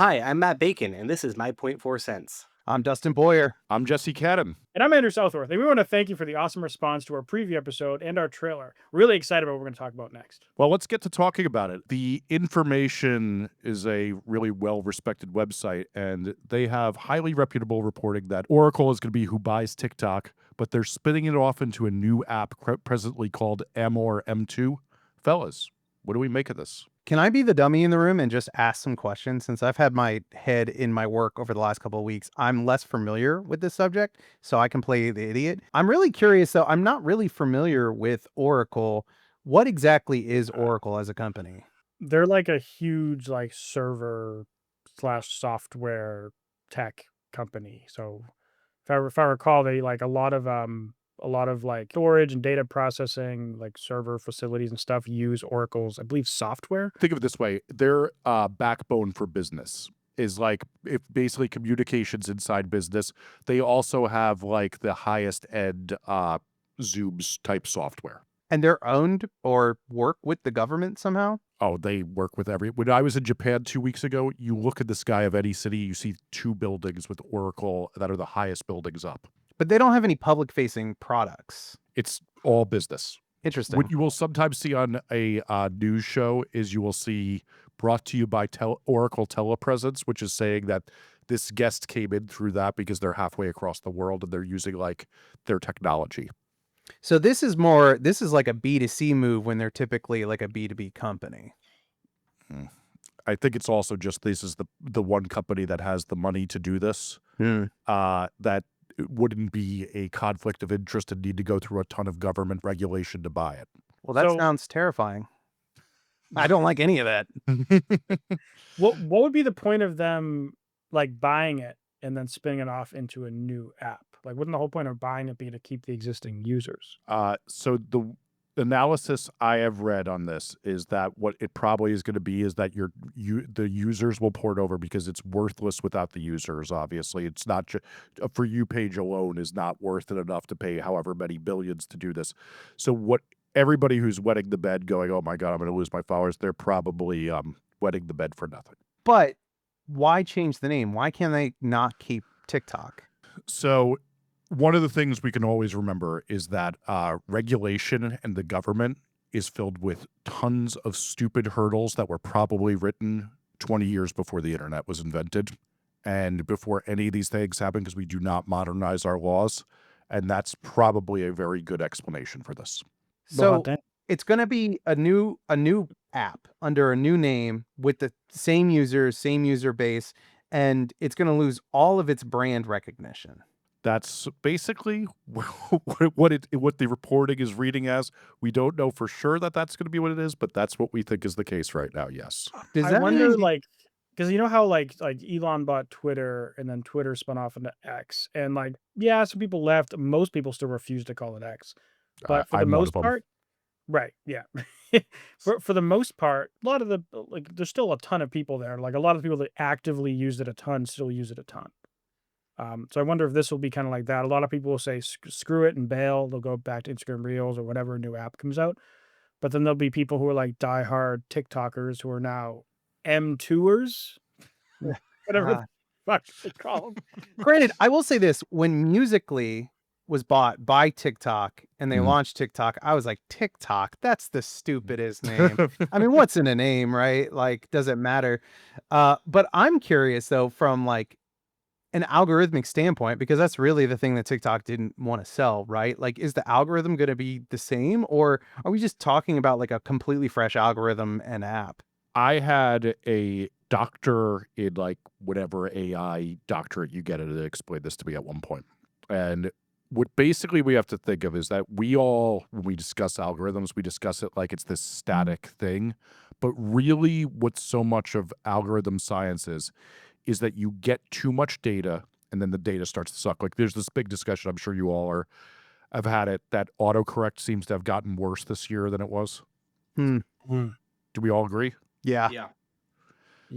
Hi, I'm Matt Bacon, and this is my point 4 cents. I'm Dustin Boyer. I'm Jesse Cadden. And I'm Andrew Southworth, and we want to thank you for the awesome response to our preview episode and our trailer. Really excited about what we're going to talk about next. Well, let's get to talking about it. The Information is a really well-respected website, and they have highly reputable reporting that Oracle is going to be who buys TikTok, but they're spinning it off into a new app presently called M or M2. Fellas, what do we make of this? Can I be the dummy in the room and just ask some questions? Since I've had my head in my work over the last couple of weeks, I'm less familiar with this subject, so I can play the idiot. I'm really curious, though. I'm not really familiar with Oracle. What exactly is Oracle as a company? They're like a huge server slash software tech company. So if I recall, they a lot of storage and data processing, like server facilities and stuff, use Oracle's, I believe, software. Think of it this way. Their backbone for business is like if basically communications inside business. They also have like the highest end Zooms type software. And they're owned or work with the government somehow? Oh, they work with when I was in Japan 2 weeks ago, you look at the sky of any city, you see 2 buildings with Oracle that are the highest buildings up. But they don't have any public-facing products. It's all business. Interesting. What you will sometimes see on a news show is you will see brought to you by Oracle Telepresence, which is saying that this guest came in through that because they're halfway across the world and they're using like their technology. So this is like a B2C move when they're typically like a B2B company. I think it's also just this is the one company that has the money to do this. That it wouldn't be a conflict of interest and need to go through a ton of government regulation to buy it. Well, that sounds terrifying. I don't like any of that. What would be the point of them buying it and then spinning it off into a new app? Like, wouldn't the whole point of buying it be to keep the existing users? So the analysis I have read on this is that what it probably is going to be is that the users will port over because it's worthless without the users. Obviously, it's not just a For You page alone is not worth it enough to pay however many billions to do this. So what everybody who's wetting the bed going, oh my God, I'm going to lose my followers, they're probably wetting the bed for nothing. But why change the name? Why can't they not keep TikTok? So one of the things we can always remember is that regulation and the government is filled with tons of stupid hurdles that were probably written 20 years before the internet was invented and before any of these things happened because we do not modernize our laws. And that's probably a very good explanation for this. So it's going to be a new app under a new name with the same users, same user base, and it's going to lose all of its brand recognition. That's basically what the reporting is reading as. We don't know for sure that that's going to be what it is, but that's what we think is the case right now. Yes. I wonder, because you know how like Elon bought Twitter and then Twitter spun off into X, and some people left. Most people still refuse to call it X, but for the most part, right? Yeah. For the most part, a lot of the there's still a ton of people there. Like a lot of people that actively used it a ton still use it a ton. So I wonder if this will be kind of like that. A lot of people will say screw it and bail. They'll go back to Instagram Reels or whatever new app comes out. But then there'll be people who are like diehard TikTokers who are now M2ers, whatever the fuck they call them. Granted, I will say this: when Musical.ly was bought by TikTok and they launched TikTok, I was like, TikTok, that's the stupidest name. I mean, what's in a name, right? Like, does it matter? But I'm curious though, from like an algorithmic standpoint, because that's really the thing that TikTok didn't want to sell, right? Like, is the algorithm going to be the same, or are we just talking about like a completely fresh algorithm and app? I had a doctor in like whatever AI doctorate you get to explain this to me at one point. And what basically we have to think of is that when we discuss algorithms, we discuss it like it's this static thing. But really what so much of algorithm science is that you get too much data and then the data starts to suck. Like there's this big discussion, I'm sure you all have had it, that autocorrect seems to have gotten worse this year than it was. Do we all agree? Yeah.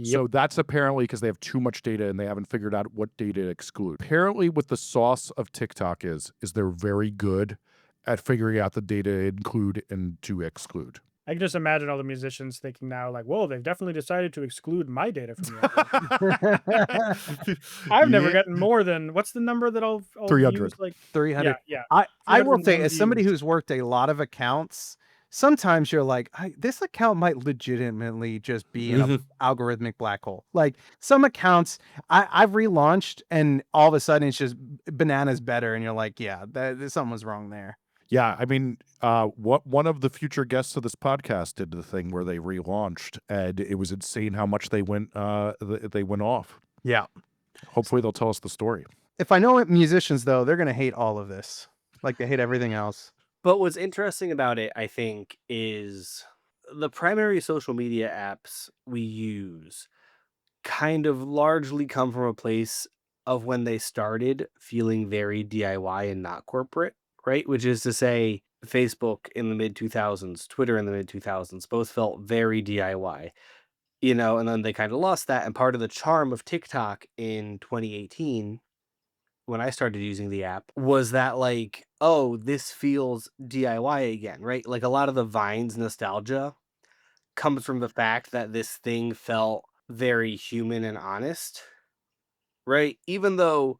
So that's apparently because they have too much data and they haven't figured out what data to exclude. Apparently what the sauce of TikTok is they're very good at figuring out the data to include and to exclude. I can just imagine all the musicians thinking now, like, "Whoa, they've definitely decided to exclude my data from the algorithm." I've never Yeah, gotten more than what's the number that I'll use? 300. Like, 300. yeah, I will say, 301 as somebody views. who's worked a lot of accounts, sometimes you're like, this account might legitimately just be in a Mhm. algorithmic black hole. Like some accounts, I've relaunched, and all of a sudden it's just bananas better, and you're like, yeah, something was wrong there. Yeah, I mean, what one of the future guests of this podcast did the thing where they relaunched, and it was insane how much they they went off. Yeah. Hopefully, they'll tell us the story. If I know musicians though, they're gonna hate all of this, like they hate everything else. But what's interesting about it, I think, is the primary social media apps we use kind of largely come from a place of when they started feeling very DIY and not corporate, right? Which is to say, Facebook in the mid 2000s, Twitter in the mid 2000s, both felt very DIY, and then they kind of lost that. And part of the charm of TikTok in 2018, when I started using the app, was that like, oh, this feels DIY again, right? Like a lot of the Vines nostalgia comes from the fact that this thing felt very human and honest, right? Even though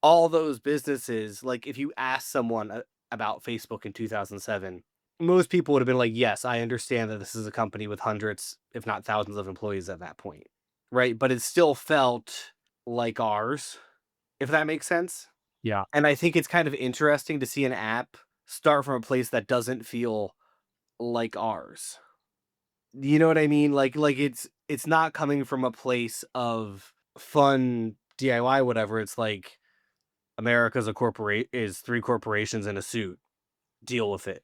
all those businesses, like if you ask someone about Facebook in 2007, most people would have been like, yes, I understand that this is a company with hundreds, if not thousands of employees at that point, right? But it still felt like ours, if that makes sense. Yeah. And I think it's kind of interesting to see an app start from a place that doesn't feel like ours. You know what I mean? Like it's not coming from a place of fun DIY whatever. It's like America's a corporate is three corporations in a suit. Deal with it.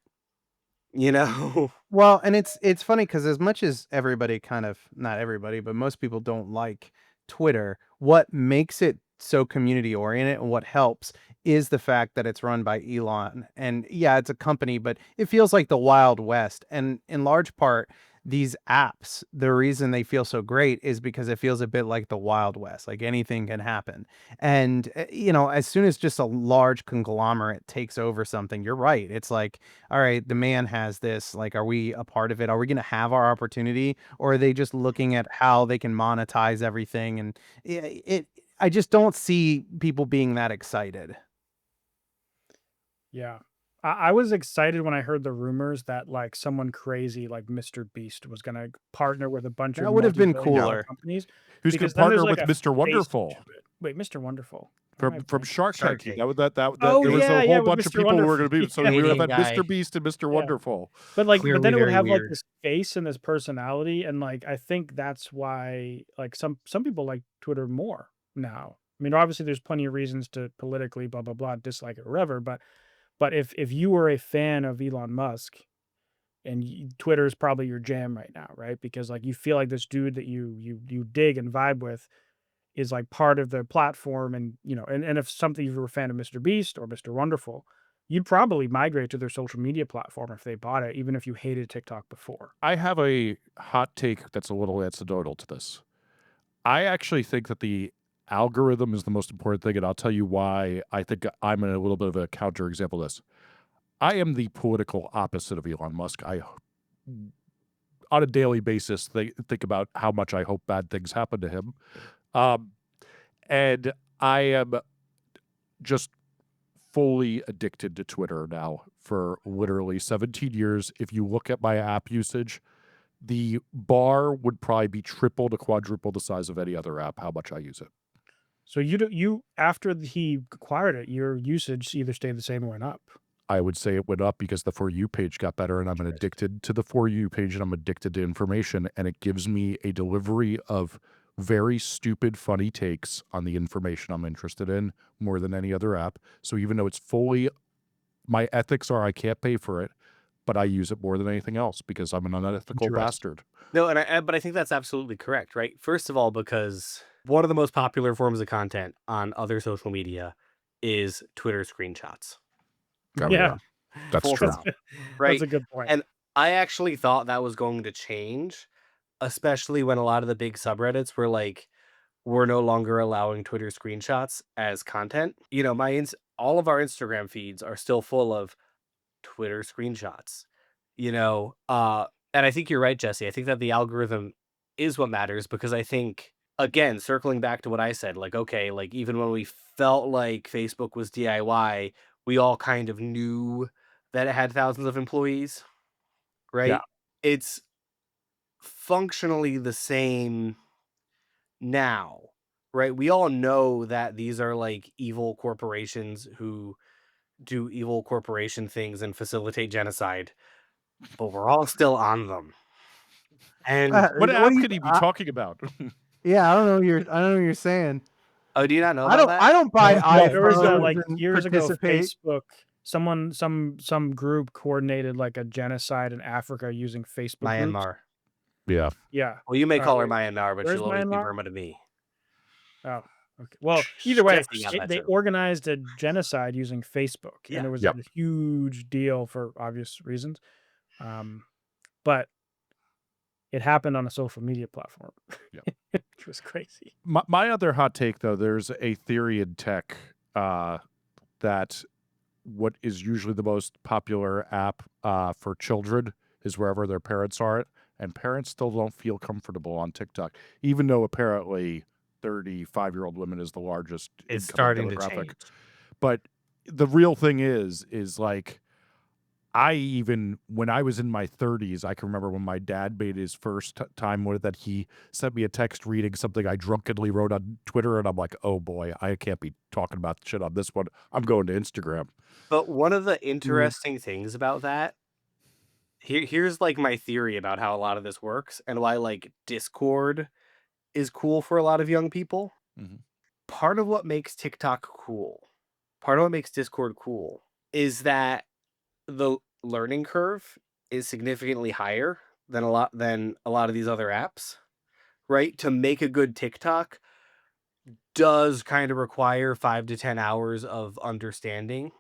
You know? Well, and it's funny because as much as everybody kind of, not everybody, but most people don't like Twitter, what makes it so community oriented and what helps is the fact that it's run by Elon. And yeah, it's a company, but it feels like the Wild West. And in large part, these apps, the reason they feel so great is because it feels a bit like the Wild West, like anything can happen. And, as soon as just a large conglomerate takes over something, you're right. It's like, all right, the man has this. Like, are we a part of it? Are we going to have our opportunity, or are they just looking at how they can monetize everything? And I just don't see people being that excited. Yeah. I was excited when I heard the rumors that like someone crazy like Mr. Beast was gonna partner with a bunch of That would have been multi-billion-dollar cooler. companies Who's going because to then there's partner like with a Mr. face Wonderful to it. Wait, Mr. Wonderful. What am I from thinking? Shark Shark Tank? Tank. That Oh there was yeah, a yeah, whole with bunch of Mr. people who were going Wonderful. to be. So we would have Canadian had Mr. guy. Beast and Mr. Yeah. Wonderful. But then it would Clearly have very like weird. this face and this personality, and like I think that's why like some people like Twitter more now. I mean, obviously there's plenty of reasons to politically blah blah blah dislike it or whatever, but if you were a fan of Elon Musk and Twitter is probably your jam right now, right? Because like you feel like this dude that you dig and vibe with is like part of the platform, and and if something if you were a fan of Mr. Beast or Mr. Wonderful, you'd probably migrate to their social media platform if they bought it, even if you hated TikTok before. I have a hot take that's a little anecdotal to this. I actually think that the algorithm is the most important thing, and I'll tell you why I think I'm in a little bit of a counterexample of this. I am the political opposite of Elon Musk. On a daily basis, think about how much I hope bad things happen to him. Um, and I am just fully addicted to Twitter now for literally 17 years. If you look at my app usage, the bar would probably be triple to quadruple the size of any other app, how much I use it. So you after he acquired it, your usage either stayed the same or went up. I would say it went up because the For You page got better, and I'm addicted to the For You page, and I'm addicted to information, and it gives me a delivery of very stupid, funny takes on the information I'm interested in more than any other app. So even though it's fully, my ethics are I can't pay for it, but I use it more than anything else because I'm an unethical bastard. No, but I think that's absolutely correct, right? First of all, because one of the most popular forms of content on other social media is Twitter screenshots. Oh, Yeah, yeah. That's Full true. stop, that's right? a good point. And I actually thought that was going to change, especially when a lot of the big subreddits were like, we're no longer allowing Twitter screenshots as content. All of our Instagram feeds are still full of Twitter screenshots. you know, and I think you're right, Jesse. I think that the algorithm is what matters because I think, again, circling back to what I said, like, okay, like even when we felt like Facebook was DIY, we all kind of knew that it had thousands of employees, Yeah. right? It's functionally the same now, right? We all know that these are like evil corporations who do evil corporation things and facilitate genocide, but we're all still on them. And What What app do you? could he be talking about? Yeah, I don't know. I don't know what you're saying. oh, do you not know I about don't. that? I don't buy No. There was iPhones like and years ago, participate. Facebook. Some group coordinated like a genocide in Africa using Facebook groups. Myanmar. Yeah. Yeah. Well, you may call her Wait, Myanmar, but where's she'll always be Myanmar? Burma to me. Oh, okay. Well, either way, Testing out that they term. organized a genocide using Facebook, and Yeah. it was a Yep. huge deal for obvious reasons. But it happened on a social media platform. Yep. Which was crazy. My other hot take, though, there's a theory in tech that what is usually the most popular app for children is wherever their parents are at, and parents still don't feel comfortable on TikTok, even though apparently 35-year-old women is the largest It's incoming starting to demographic. change. But the real thing is like, when I was in my 30s, I can remember when my dad made his first time with that, he sent me a text reading something I drunkenly wrote on Twitter, and I'm like, oh boy, I can't be talking about shit on this one. I'm going to Instagram. But one of the interesting things about that, here's like my theory about how a lot of this works and why like Discord is cool for a lot of young people. Mhm. Part of what makes TikTok cool, part of what makes Discord cool is that the learning curve is significantly higher than a lot of these other apps, right? To make a good TikTok does kind of require 5 to 10 hours of understanding,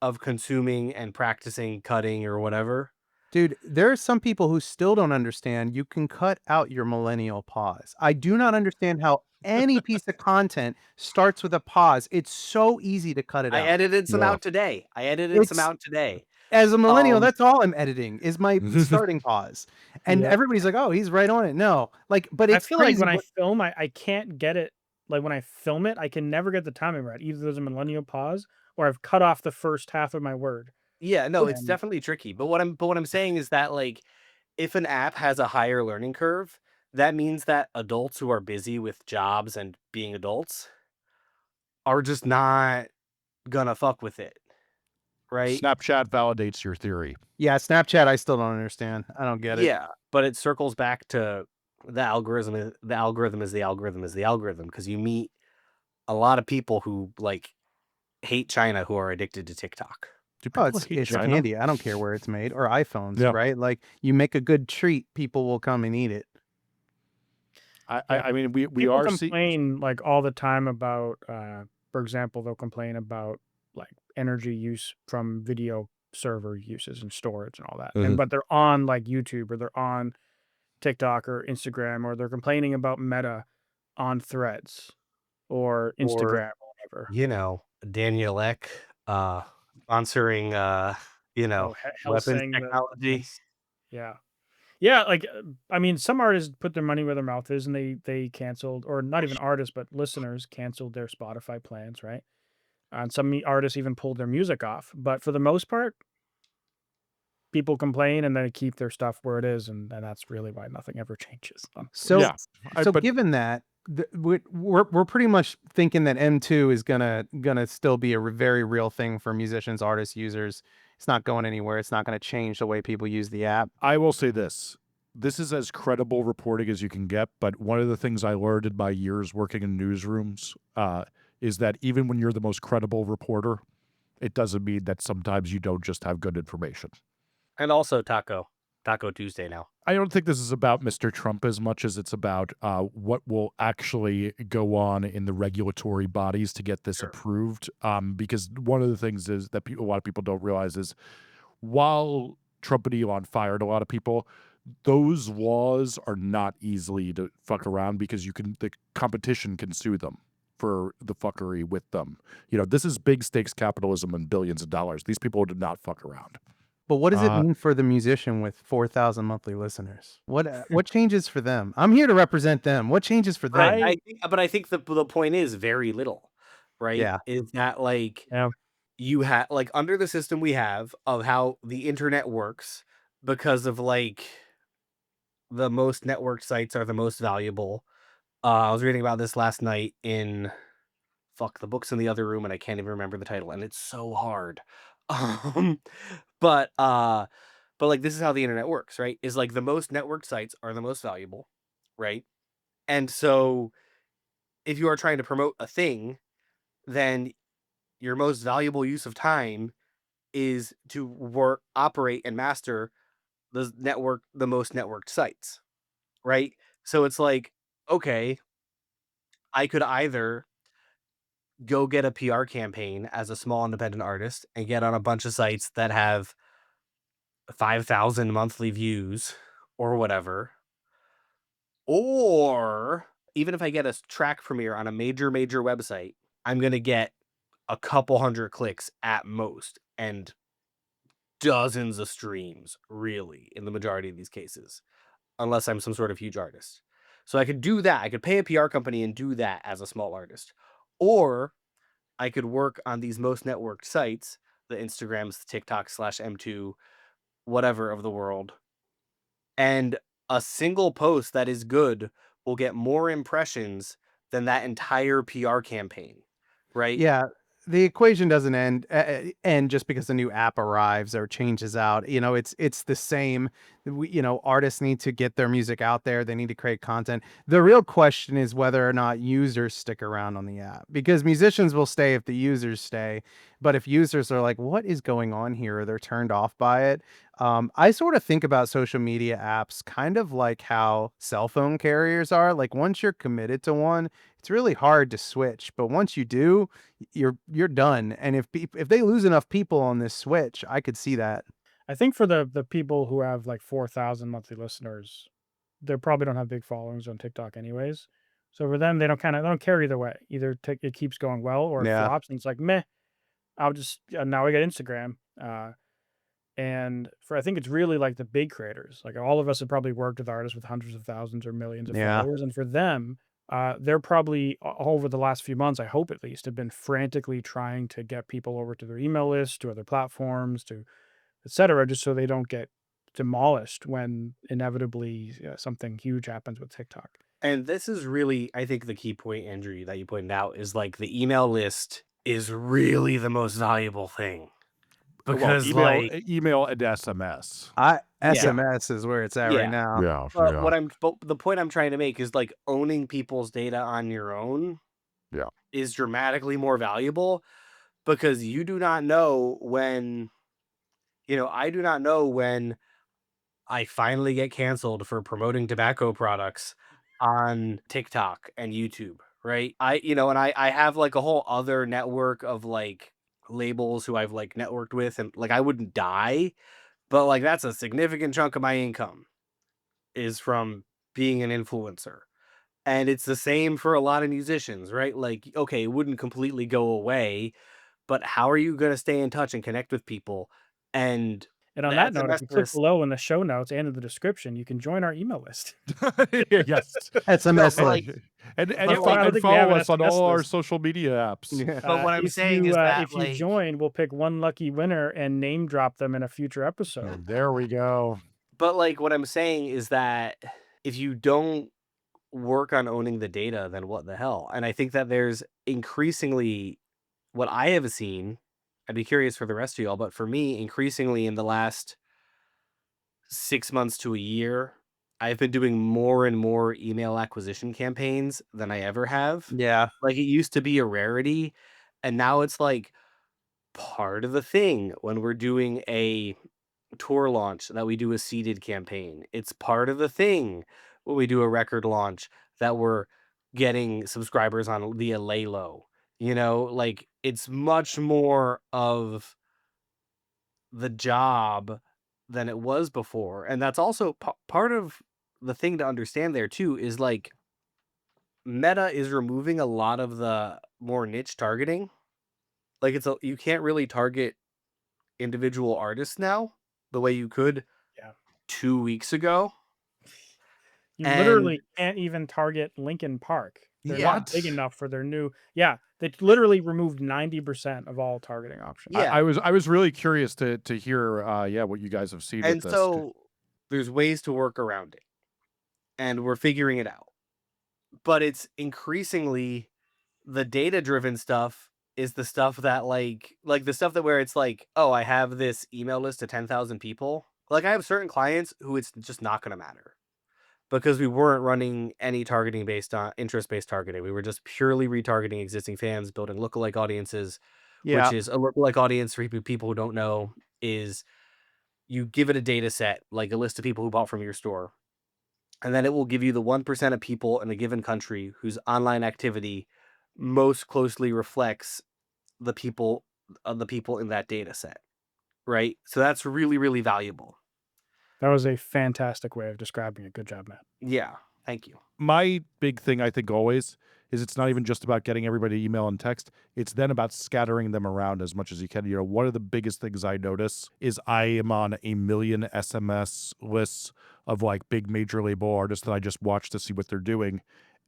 of consuming and practicing cutting or whatever. Dude, there are some people who still don't understand you can cut out your millennial pause. I do not understand how any piece of content starts with a pause. It's so easy to cut it I out. edited some Yeah. out today. It's Today. As a millennial, Um, that's all I'm editing is my starting pause. And Yeah. everybody's like, "Oh, he's right on it." No. Like, but I it's feel like crazy when I what film, I can't get it. Like when I film it, I can never get the timing right. Either there's a millennial pause or I've cut off the first half of my word. yeah, no, it's And definitely tricky. But what I'm saying is that like if an app has a higher learning curve, that means that adults who are busy with jobs and being adults are just not gonna fuck with it, right? Snapchat validates your theory. Yeah, Snapchat, I still don't understand. I don't get it. Yeah, but it circles back to the algorithm. The algorithm is the algorithm is the algorithm because you meet a lot of people who like hate China who are addicted to TikTok. Do Oh, people hate it's China? candy. I don't care where it's made or iPhones, Yeah. right? Like, you make a good treat, people will come and eat it. Yeah. I mean, we people are complain like all the time about, for example, they'll complain about like energy use from video server uses and storage and all that. Mhm. And but they're on like YouTube or they're on TikTok or Instagram or they're complaining about Meta on Threads or Or, Instagram or whatever. you know, Daniel Ek sponsoring you know, Oh, weapons Helsing, technology. yeah. Yeah, like, I mean, some artists put their money where their mouth is, and they canceled, or not even artists, but listeners canceled their Spotify plans, right? And some artists even pulled their music off. But for the most part, people complain and they keep their stuff where it is, and that's really why nothing ever changes. So Yeah. But given that, we're pretty much thinking that M2 is gonna still be a very real thing for musicians, artists, users. It's not going anywhere. It's not gonna change the way people use the app. I will say this. This is as credible reporting as you can get, but one of the things I learned in my years working in newsrooms is that even when you're the most credible reporter, it doesn't mean that sometimes you don't just have good information. And also Taco Tuesday now. I don't think this is about Mr. Trump as much as it's about what will actually go on in the regulatory bodies to get this approved. Because one of the things is that a lot of people don't realize is while Trump and Elon fired a lot of people, those laws are not easily to fuck around because the competition can sue them for the fuckery with them. You know, this is big stakes capitalism and billions of dollars. These people do not fuck around. But what does it Uh, mean for the musician with 4,000 monthly listeners? What changes for them? I'm here to represent them. What changes for But them? I think the point is very little, right? Yeah. Is that like Yeah. you have like under the system we have of how the internet works because of like the most networked sites are the most valuable. I was reading about this last night in the books in the other room, and I can't even remember the title, and it's so hard. Um, but uh, but like this is how the internet works, right? Is like the most networked sites are the most valuable, right? And so if you are trying to promote a thing, then your most valuable use of time is to work, operate, and master the most networked sites, right? So it's like, okay, I could either go get a PR campaign as a small independent artist and get on a bunch of sites that have 5,000 monthly views or whatever. Or even if I get a track premiere on a major website, I'm going to get a couple hundred clicks at most and dozens of streams, really, in the majority of these cases, unless I'm some sort of huge artist. So I could do that. I could pay a PR company and do that as a small artist. Or I could work on these most networked sites, the Instagrams, the TikTok slash M2, whatever of the world. And a single post that is good will get more impressions than that entire PR campaign, right? Yeah, the equation doesn't end just because a new app arrives or changes out. You know, it's the same. Artists need to get their music out there. They need to create content. The real question is whether or not users stick around on the app because musicians will stay if the users stay. But if users are like, "What is going on here?" or they're turned off by it. I sort of think about social media apps kind of like how cell phone carriers are. Like once you're committed to one, it's really hard to switch. But once you do, you're done. And if they lose enough people on this switch, I could see that. I think for the people who have like 4,000 monthly listeners, they probably don't have big followings on TikTok anyways. So for them, they don't care either way. Either it keeps going well or it Yeah. flops, and it's like meh. I'll just now I get Instagram. And for I think it's really like the big creators. Like all of us have probably worked with artists with hundreds of thousands or millions of Yeah. followers, and for them, they're probably over the last few months, I hope at least, have been frantically trying to get people over to their email list, to other platforms, to etc., just so they don't get demolished when inevitably something huge happens with TikTok. And this is really, I think, the key point, Andrew, that you pointed out is like the email list is really the most valuable thing well, because, like, email and SMS. yeah, SMS is where it's at right yeah. now. But the point I'm trying to make is like owning people's data on your own Yeah. is dramatically more valuable because you do not know when, I do not know when I finally get canceled for promoting tobacco products on TikTok and YouTube, right? And I have like a whole other network of like labels who I've like networked with, and like I wouldn't die, but like that's a significant chunk of my income is from being an influencer. And it's the same for a lot of musicians, right? Like, okay, it wouldn't completely go away, but how are you going to stay in touch and connect with people? And And on the that note, if SMS you click list, below in the show notes and in the description, you can join our email list. Yes. no, SMS but list. like, And but Yeah, well, I like, don't and think we have follow an us on SMS all our list. social media apps. Yeah. but what I'm saying is that If you like, join, we'll pick one lucky winner and name drop them in a future episode. There we go. but like what I'm saying is that if you don't work on owning the data, then what the hell? And I think that there's increasingly what I have seen. I'd be curious for the rest of y'all, but for me, increasingly in the last 6 months to a year, I've been doing more and more email acquisition campaigns than I ever have. Yeah. Like it used to be a rarity, and now it's like part of the thing when we're doing a tour launch that we do a seeded campaign. It's part of the thing when we do a record launch that we're getting subscribers on via Laylo. Like it's much more of the job than it was before. And that's also part of the thing to understand there too is like Meta is removing a lot of the more niche targeting. Like you can't really target individual artists now. the way you could Yeah. 2 weeks ago. You And literally can't even target Lincoln Park. They're not big What? enough for their new. Yeah, they literally removed 90% of all targeting options. yeah. I was really curious to hear what you guys have seen with And this. so there's ways to work around it. And we're figuring it out. But it's increasingly the data-driven stuff is the stuff that like the stuff that where it's like, oh, I have this email list of 10,000 people. Like I have certain clients who it's just not going to matter because we weren't running any targeting based on interest-based targeting. We were just purely retargeting existing fans, building lookalike audiences, which Yeah. is a lookalike audience for people who don't know is you give it a data set, like a list of people who bought from your store. And then it will give you the 1% of people in a given country whose online activity most closely reflects the people in that data set, right? So that's really, really valuable. That was a fantastic way of describing it. Good job, Matt. Yeah, thank you. My big thing, I think, always is it's not even just about getting everybody email and text. It's then about scattering them around as much as you can. You know, one of the biggest things I notice is I am on a million SMS lists of like big major label artists that I just watch to see what they're doing.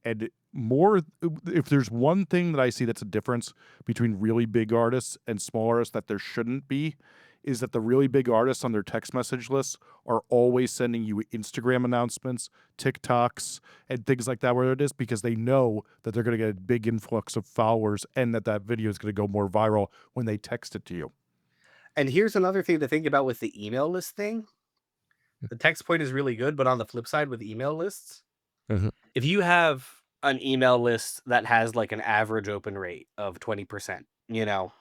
And more, if there's one thing that I see that's a difference between really big artists and small artists that there shouldn't be, is that the really big artists on their text message lists are always sending you Instagram announcements, TikToks, and things like that, where it is because they know that they're going to get a big influx of followers and that video is going to go more viral when they text it to you. And here's another thing to think about with the email list thing. The text point is really good, but on the flip side with email lists, if you have an email list that has like an average open rate of 20%, you know,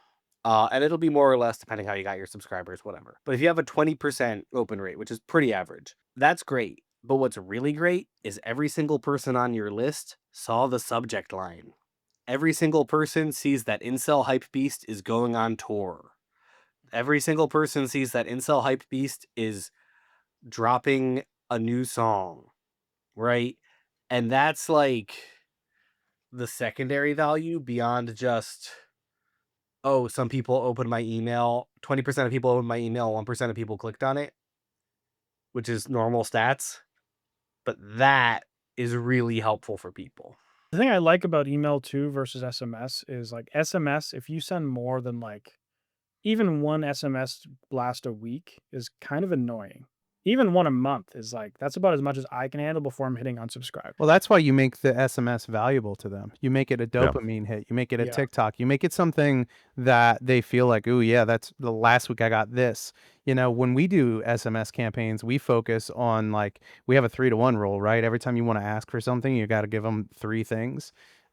and it'll be more or less depending how you got your subscribers, whatever. But if you have a 20% open rate, which is pretty average, that's great. But what's really great is every single person on your list saw the subject line. Every single person sees that Incel Hype Beast is going on tour. Every single person sees that Incel Hype Beast is dropping a new song, right? And that's like the secondary value beyond just, oh, some people opened my email, 20% of people opened my email, 1% of people clicked on it, which is normal stats. But that is really helpful for people. The thing I like about email too versus SMS is like SMS, if you send more than like even one SMS blast a week is kind of annoying. Even one a month is like, that's about as much as I can handle before I'm hitting unsubscribe. Well, that's why you make the SMS valuable to them. You make it a Yeah. dopamine hit. You make it a Yeah. TikTok. You make it something that they feel like, "Ooh, yeah, that's the last week I got this." You know, when we do SMS campaigns, we focus on like we have a 3-to-1 rule, right? Every time you want to ask for something, you got to give them 3 things.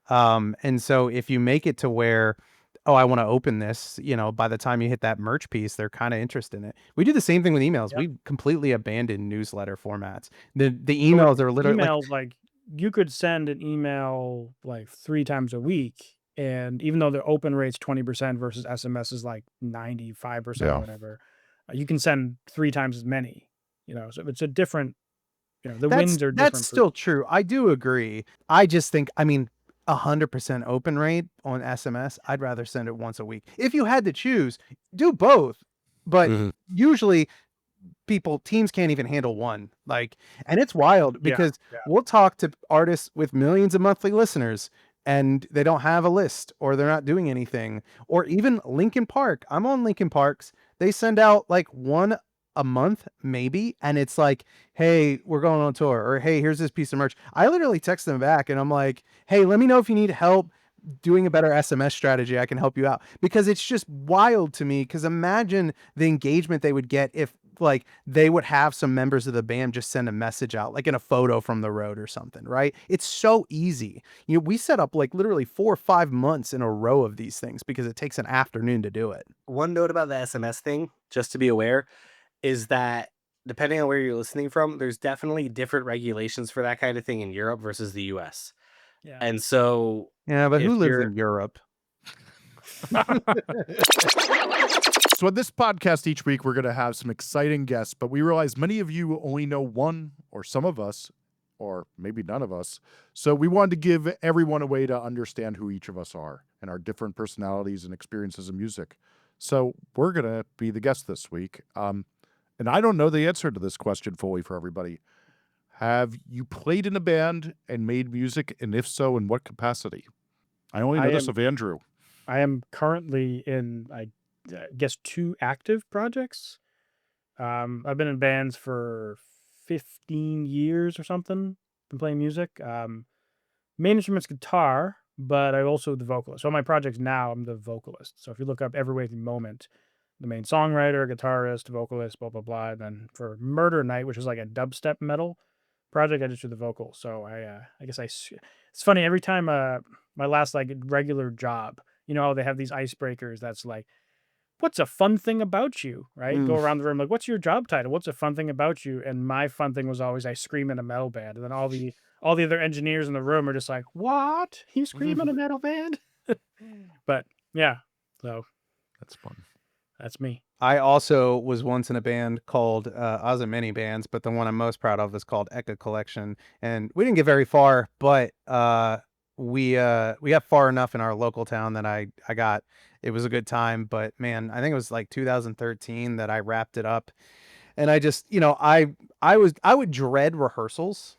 And so if you make it to where, oh, I want to open this, you know, by the time you hit that merch piece, they're kind of interested in it. We do the same thing with emails. Yep. We completely abandoned newsletter formats. The But with emails are literally like, emails, like you could send an email like 3 times a week, and even though the open rate's 20% versus SMS is like 95% Yeah. or whatever, you can send 3 times as many, you know, so it's a different, you know, the wins are that's different for still true. I do agree. I just think, I mean, 100% open rate on SMS, I'd rather send it once a week. If you had to choose, do both. But Mhm. usually teams can't even handle one. Like, and it's wild Yeah, because yeah. we'll talk to artists with millions of monthly listeners and they don't have a list or they're not doing anything. Or even Linkin Park. I'm on Linkin Park's. They send out like one a month, maybe. And it's like, hey, we're going on tour, or hey, here's this piece of merch. I literally text them back and I'm like, hey, let me know if you need help doing a better SMS strategy. I can help you out, because it's just wild to me. Because imagine the engagement they would get if like they would have some members of the band just send a message out, like in a photo from the road or something, right? It's so easy. You know, we set up like literally 4 or 5 months in a row of these things because it takes an afternoon to do it. One note about the SMS thing, just to be aware, is that depending on where you're listening from, there's definitely different regulations for that kind of thing in Europe versus the US. Yeah. And so Yeah, but who if lives you're in Europe? So on this podcast each week, we're going to have some exciting guests, but we realize many of you only know one, or some of us, or maybe none of us. So we wanted to give everyone a way to understand who each of us are and our different personalities and experiences in music. So we're going to be the guest this week. and I don't know the answer to this question fully for everybody. Have you played in a band and made music, and if so, in what capacity? I only know I this am of Andrew. I am currently in, I guess, 2 active projects. I've been in bands for 15 years or something. Been playing music. Main instrument's guitar, but I'm also the vocalist. So on my projects now, I'm the vocalist. So if you look up Every Waking Moment, the main songwriter, guitarist, vocalist, blah blah blah. And then for Murder Night, which is like a dubstep metal project, I just do the vocals. So I guess it's funny every time my last like regular job, you know how they have these icebreakers that's like, what's a fun thing about you, right? Go Mm. around the room like, what's your job title? What's a fun thing about you? And my fun thing was always I scream in a metal band, and then all the other engineers in the room are just like, what? You scream in a metal band? But yeah, so That's fun. that's me. I also was once in a band called, I was in many bands, but the one I'm most proud of is called Eka Collection. And we didn't get very far, but we got far enough in our local town that I got, it was a good time. But man, I think it was like 2013 that I wrapped it up. And I just, I would dread rehearsals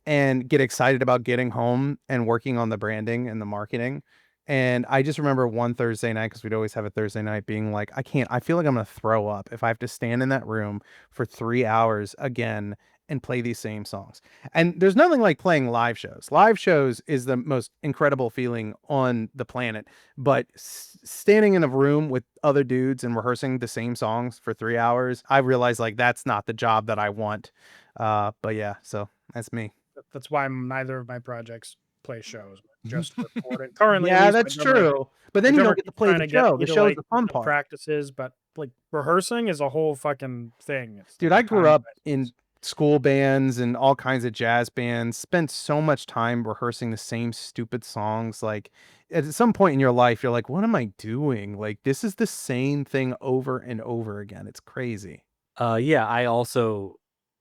and get excited about getting home and working on the branding and the marketing. And I just remember one Thursday night, because we'd always have a Thursday night, being like, I feel like I'm going to throw up if I have to stand in that room for 3 hours again and play these same songs. And there's nothing like playing live shows. Live shows is the most incredible feeling on the planet. But standing in a room with other dudes and rehearsing the same songs for 3 hours, I realized like that's not the job that I want. But yeah, so that's me. That's why neither of my projects play shows, just recording. Currently, at Yeah, least that's true. But my then you drummer don't get to keeps play trying the to get show. me The to show's like the fun the part. practices, but like rehearsing is a whole fucking thing. It's Dude, like I a grew time up in investment. school bands and all kinds of jazz bands, spent so much time rehearsing the same stupid songs. Like at some point in your life, you're like, what am I doing? Like this is the same thing over and over again. It's crazy. Yeah, I also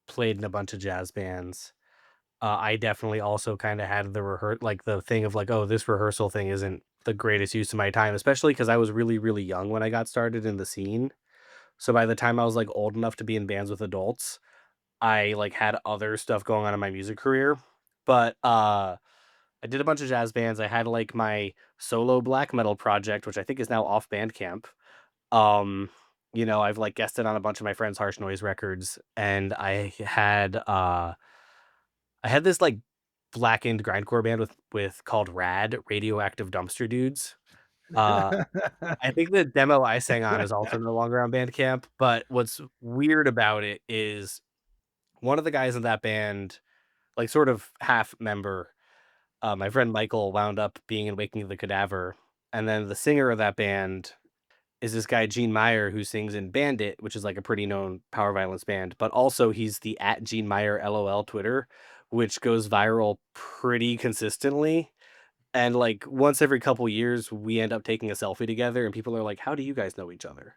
played in a bunch of jazz bands. I definitely also kind of had like the thing of like, oh, this rehearsal thing isn't the greatest use of my time, especially because I was really, really young when I got started in the scene. So by the time I was like old enough to be in bands with adults, I like had other stuff going on in my music career. But I did a bunch of jazz bands. I had like my solo black metal project, which I think is now off Bandcamp. Um, I've like guested on a bunch of my friends' Harsh Noise records, and I had this like blackened grindcore band with called Rad Radioactive Dumpster Dudes. Uh, I think the demo I sang on is also no longer on Bandcamp, but what's weird about it is one of the guys in that band, like sort of half member, my friend Michael wound up being in Waking of the Cadaver, and then the singer of that band is this guy Gene Meyer who sings in Bandit, which is like a pretty known power violence band, but also he's the at Gene Meyer LOL Twitter, which goes viral pretty consistently. And like once every couple years, we end up taking a selfie together, and people are like, "How do you guys know each other?"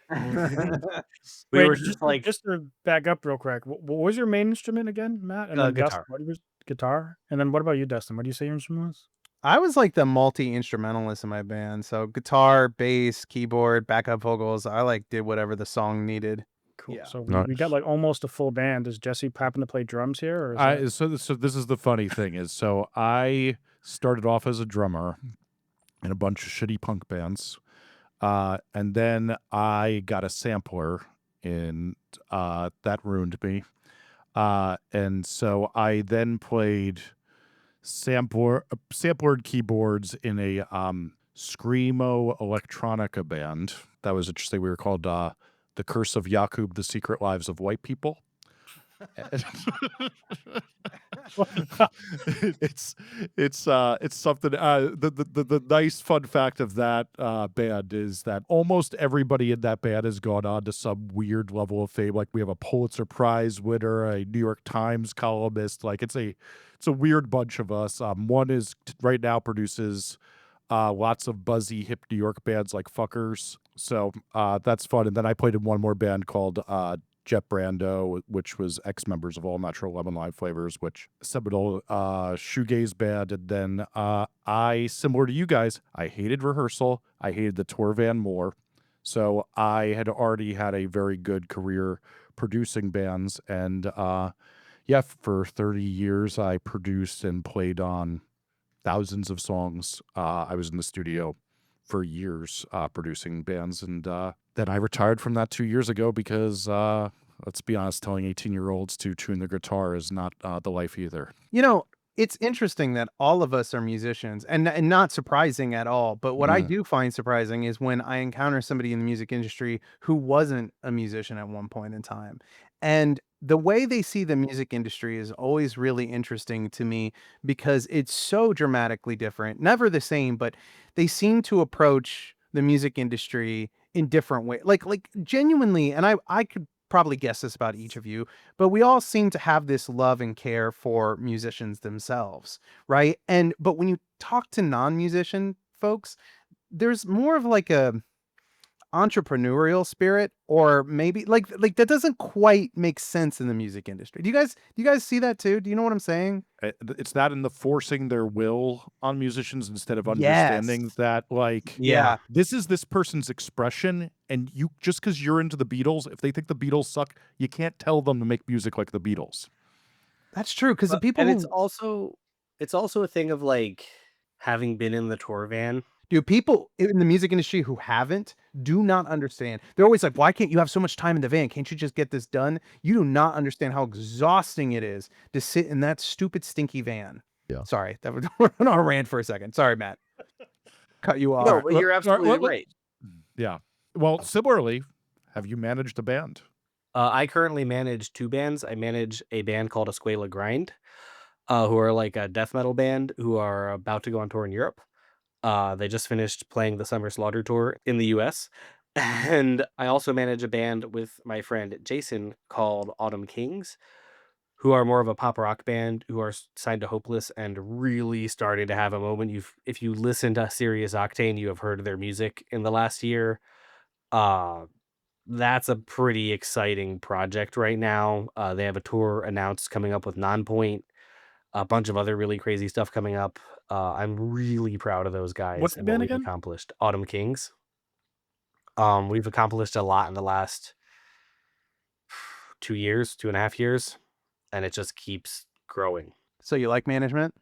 We Wait, were just like just to back up real quick, what was your main instrument again, Matt? And then Dustin, guitar. what was guitar? And then what about you, Dustin? What do you say your instrument was? I was like the multi-instrumentalist in my band. So guitar, bass, keyboard, backup vocals. I like did whatever the song needed. Cool. Yeah. So we got Nice. like almost a full band. Does Jesse happen to play drums here, or is that So this is the funny thing is, so I started off as a drummer in a bunch of shitty punk bands, and then I got a sampler, and that ruined me. And so I then played samplered keyboards in a screamo electronica band. That was interesting. We were called The Curse of Yakub: The Secret Lives of White People. what the fuck? It's something. The nice fun fact of that band is that almost everybody in that band has gone on to some weird level of fame. Like we have a Pulitzer Prize winner, a New York Times columnist. Like it's a weird bunch of us. One is right now produces lots of buzzy hip New York bands like Fuckers. So that's fun. And then I played in one more band called Jet Brando, which was ex-members of All Natural Lemon Lime Flavors, which seminal shoegaze band. And then I, similar to you guys, I hated rehearsal. I hated the tour van more. So I had already had a very good career producing bands. And yeah, for 30 years, I produced and played on thousands of songs. I was in the studio for years producing bands. And then I retired from that 2 years ago because, let's be honest, telling 18-year-olds to tune their guitar is not the life either. You know, it's interesting that all of us are musicians and not surprising at all. But what I Mhm. do find surprising is when I encounter somebody in the music industry who wasn't a musician at one point in time. And the way they see the music industry is always really interesting to me because it's so dramatically different, never the same, but they seem to approach the music industry in different ways. Like genuinely, and I could probably guess this about each of you, but we all seem to have this love and care for musicians themselves, right? And but when you talk to non-musician folks, there's more of like a entrepreneurial spirit, or maybe like that doesn't quite make sense in the music industry. Do you guys see that too? Do you know what I'm saying? It's that in the forcing their will on musicians instead of Yes. understanding that, like, Yeah. this is this person's expression, and you just because you're into the Beatles, if they think the Beatles suck, you can't tell them to make music like the Beatles. That's true because the But people and who it's also a thing of, like, having been in the tour van. do people in the music industry who haven't do not understand. They're always like, "Why can't you have so much time in the van? Can't you just get this done?" You do not understand how exhausting it is to sit in that stupid stinky van. Yeah. Sorry, that was on a rant for a second. Sorry, Matt. Cut you off. No, but you're absolutely right. Yeah. Well, similarly, have you managed a band? I currently manage 2 bands. I manage a band called Escuela Grind, who are like a death metal band who are about to go on tour in Europe. They just finished playing the Summer Slaughter tour in the US. And I also manage a band with my friend Jason called Autumn Kings, who are more of a pop rock band who are signed to Hopeless and really starting to have a moment. If you listen to Sirius Octane, you have heard their music in the last year. Uh, that's a pretty exciting project right now. They have a tour announced coming up with Nonpoint, a bunch of other really crazy stuff coming up. I'm really proud of those What's guys the and what band we've again? accomplished. Autumn Kings. We've accomplished a lot in the last 2 years, 2.5 years, and it just keeps growing. So you like management?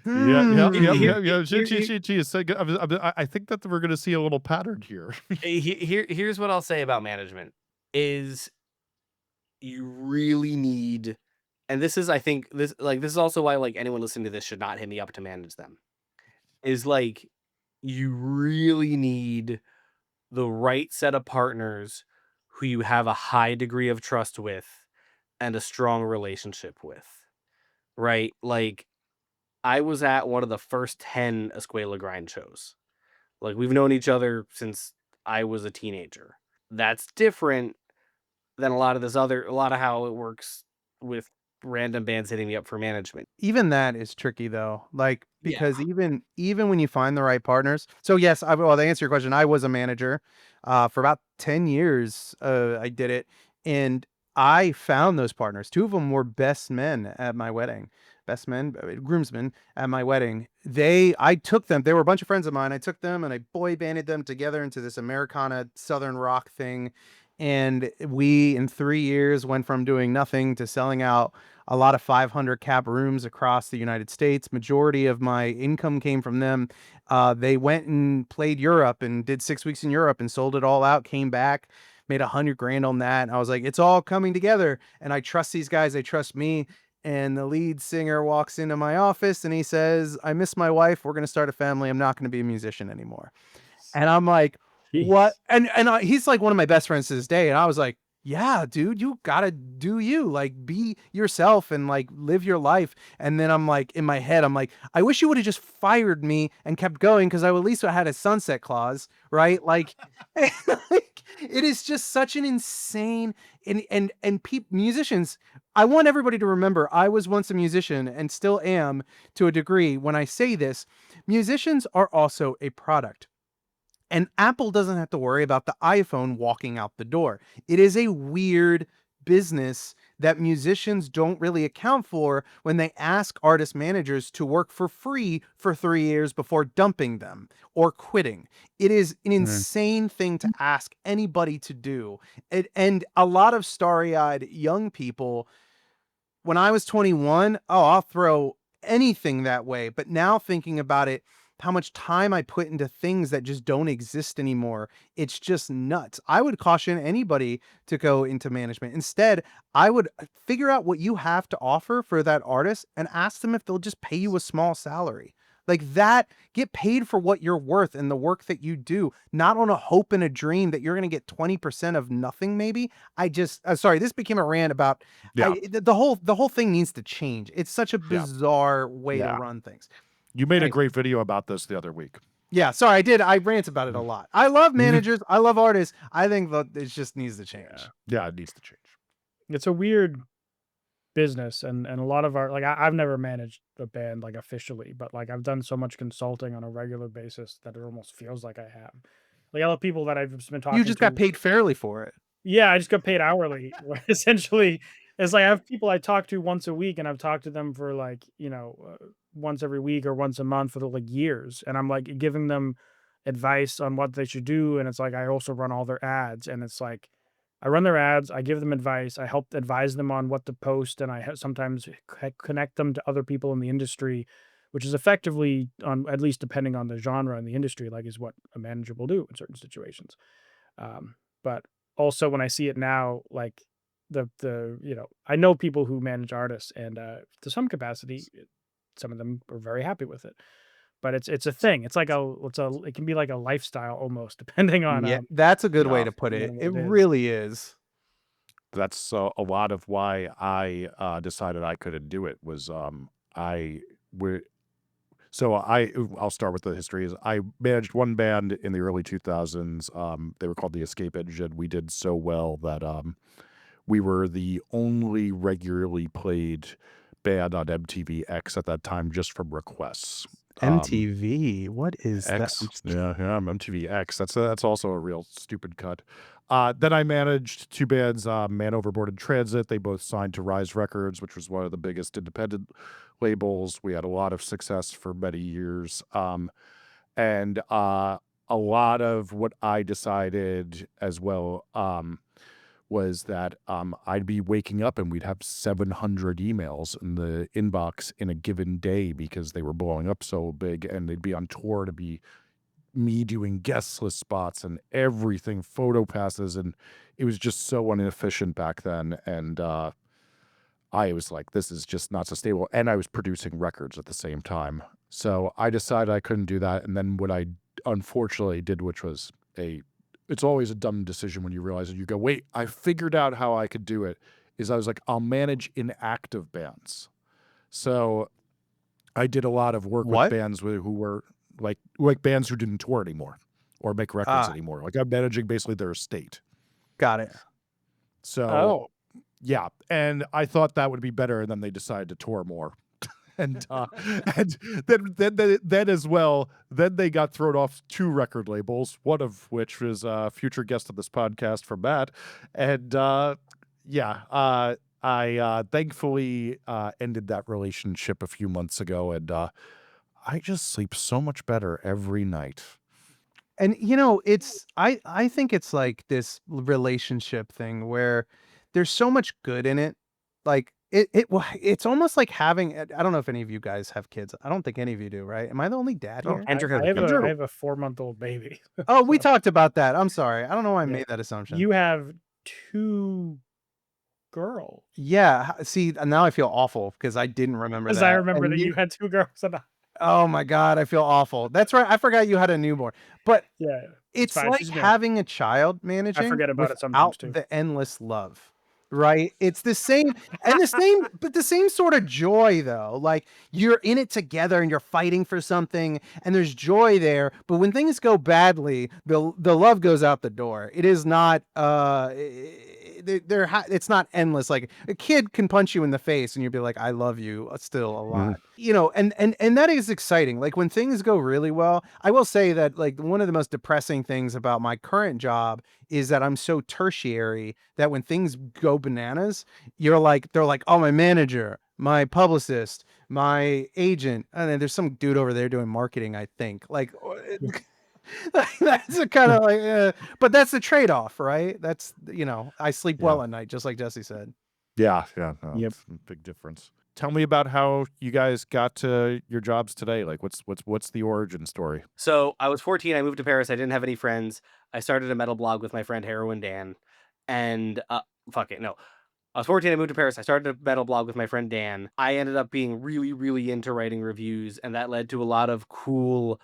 Yeah, yeah, Here, yeah, Hmm. yeah, yeah. here, here, She is so good. I think that we're going to see a little pattern here. here's what I'll say about management is you really need, and this is, I think this is also why like anyone listening to this should not hit me up to manage them. Is like you really need the right set of partners who you have a high degree of trust with and a strong relationship with, right? Like I was at one of the first 10 Escuela Grind shows. Like we've known each other since I was a teenager. That's different than a lot of how it works with random bands hitting me up for management. Even that is tricky though, like, Yeah. because even when you find the right partners. So yes, well, to answer your question, I was a manager, for about 10 years, I did it, and I found those partners. 2 of them were best men at my wedding. Best men, groomsmen at my wedding. I took them, they were a bunch of friends of mine. I took them and I boy banded them together into this Americana Southern rock thing, and we, in 3 years, went from doing nothing to selling out a lot of 500 cap rooms across the United States. Majority of my income came from them. They went and played Europe and did 6 weeks in Europe and sold it all out. Came back, made 100 grand on that. And I was like, it's all coming together. And I trust these guys. They trust me. And the lead singer walks into my office and he says, "I miss my wife. We're going to start a family. I'm not going to be a musician anymore." And I'm like, "What?" Jeez. And he's like one of my best friends to this day. And I was like, "Yeah, dude, you gotta do you. Like, be yourself and like live your life." And then I'm like, in my head, I'm like, "I wish you would have just fired me and kept going because I would at least had a sunset clause, right?" Like, like, it is just such an insane musicians. I want everybody to remember, I was once a musician and still am to a degree. When I say this, musicians are also a product. And Apple doesn't have to worry about the iPhone walking out the door. It is a weird business that musicians don't really account for when they ask artist managers to work for free for 3 years before dumping them or quitting. It is an insane thing to ask anybody to do. And a lot of starry-eyed young people, when I was 21, oh, I'll throw anything that way. But now thinking about it, how much time I put into things that just don't exist anymore, it's just nuts. I would caution anybody to go into management. Instead, I would figure out what you have to offer for that artist and ask them if they'll just pay you a small salary. Like that, get paid for what you're worth and the work that you do, not on a hope and a dream that you're going to get 20% of nothing, maybe. Sorry, this became a rant about Yeah. the whole thing needs to change. It's such a bizarre way to Yeah. run things. You made a Anyway. great video about this the other week. Yeah, sorry, I did. I rant about it a lot. I love managers. I love artists. I think that it just needs to change. Yeah, it needs to change. It's a weird business, and a lot of our like I've never managed a band like officially, but like I've done so much consulting on a regular basis that it almost feels like I have. Like all the people that I've just been talking You just got to, paid fairly for it. yeah, I just got paid hourly. Where essentially, it's like I have people I talk to once a week, and I've talked to them for like once every week or once a month for like years, and I'm like giving them advice on what they should do, and it's like I also run all their ads, and it's like I run their ads, I give them advice, I help advise them on what to post, and I sometimes connect them to other people in the industry, which is effectively on at least depending on the genre in the industry, like is what a manager will do in certain situations. But also when I see it now, like I know people who manage artists, and to some capacity, some of them are very happy with it. But it's a thing. It can be like a lifestyle almost, depending on Yeah, that's a good way Yeah. to put it. what It it is. really is. That's a lot of why I decided I couldn't do it was I would so I'll start with the history. Is I managed one band in the early 2000s. They were called the Escape Engine. We did so well that we were the only regularly played band on MTV X at that time, just from requests. MTV, what is that? X, yeah, MTV X. That's also a real stupid cut. Then I managed two bands, Man Overboard and Transit. They both signed to Rise Records, which was one of the biggest independent labels. We had a lot of success for many years. And a lot of what I decided as well was that I'd be waking up and we'd have 700 emails in the inbox in a given day because they were blowing up so big, and they'd be on tour to be me doing guest list spots and everything, photo passes, and it was just so inefficient back then. And I was like, this is just not sustainable. And I was producing records at the same time. So I decided I couldn't do that. And then what I unfortunately did, which was it's always a dumb decision when you realize it. You go, wait, I figured out how I could do it. Is I was like, I'll manage inactive bands. So I did a lot of work with bands who were like bands who didn't tour anymore or make records anymore. Like I'm managing basically their estate. Got it. So yeah, and I thought that would be better, and then they decided to tour more. And then as well, then they got thrown off two record labels, one of which was a future guest of this podcast from Matt. And I thankfully ended that relationship a few months ago, and I just sleep so much better every night. And I think it's like this relationship thing where there's so much good in it. Like it's almost like having, I don't know if any of you guys have kids. I don't think any of you do, right? Am I the only dad here? Andrew has I a have kid. I have a 4-month-old baby. Oh, we talked about that. I'm sorry. I don't know why I made that assumption. You have 2 girls. Yeah. See, now I feel awful because I didn't remember that. Because I remember And that you had 2 girls. Oh my God, I feel awful. That's right. I forgot you had a newborn. But Yeah, it's fine. like She's good. having a child managing forget about it sometimes, without too. the endless love. Right? It's the same but the same sort of joy though. Like you're in it together and you're fighting for something and there's joy there, but when things go badly, the love goes out the door. It is not it's not endless. Like a kid can punch you in the face and you'll be like, I love you still a lot, and that is exciting. Like when things go really well, I will say that like one of the most depressing things about my current job is that I'm so tertiary that when things go bananas, they're like, oh, my manager, my publicist, my agent, and then there's some dude over there doing marketing, I think. Like that's a kind of like, but that's the trade-off, right? That's, I sleep Yeah. well at night, just like Jesse said. Yeah. No, Yep. it's a big difference. Tell me about how you guys got to your jobs today. Like, what's the origin story? So I was 14. I moved to Paris. I didn't have any friends. I started a metal blog with my friend Heroin Dan, and fuck it, no. I was 14. I moved to Paris. I started a metal blog with my friend Dan. I ended up being really, really into writing reviews, and that led to a lot of cool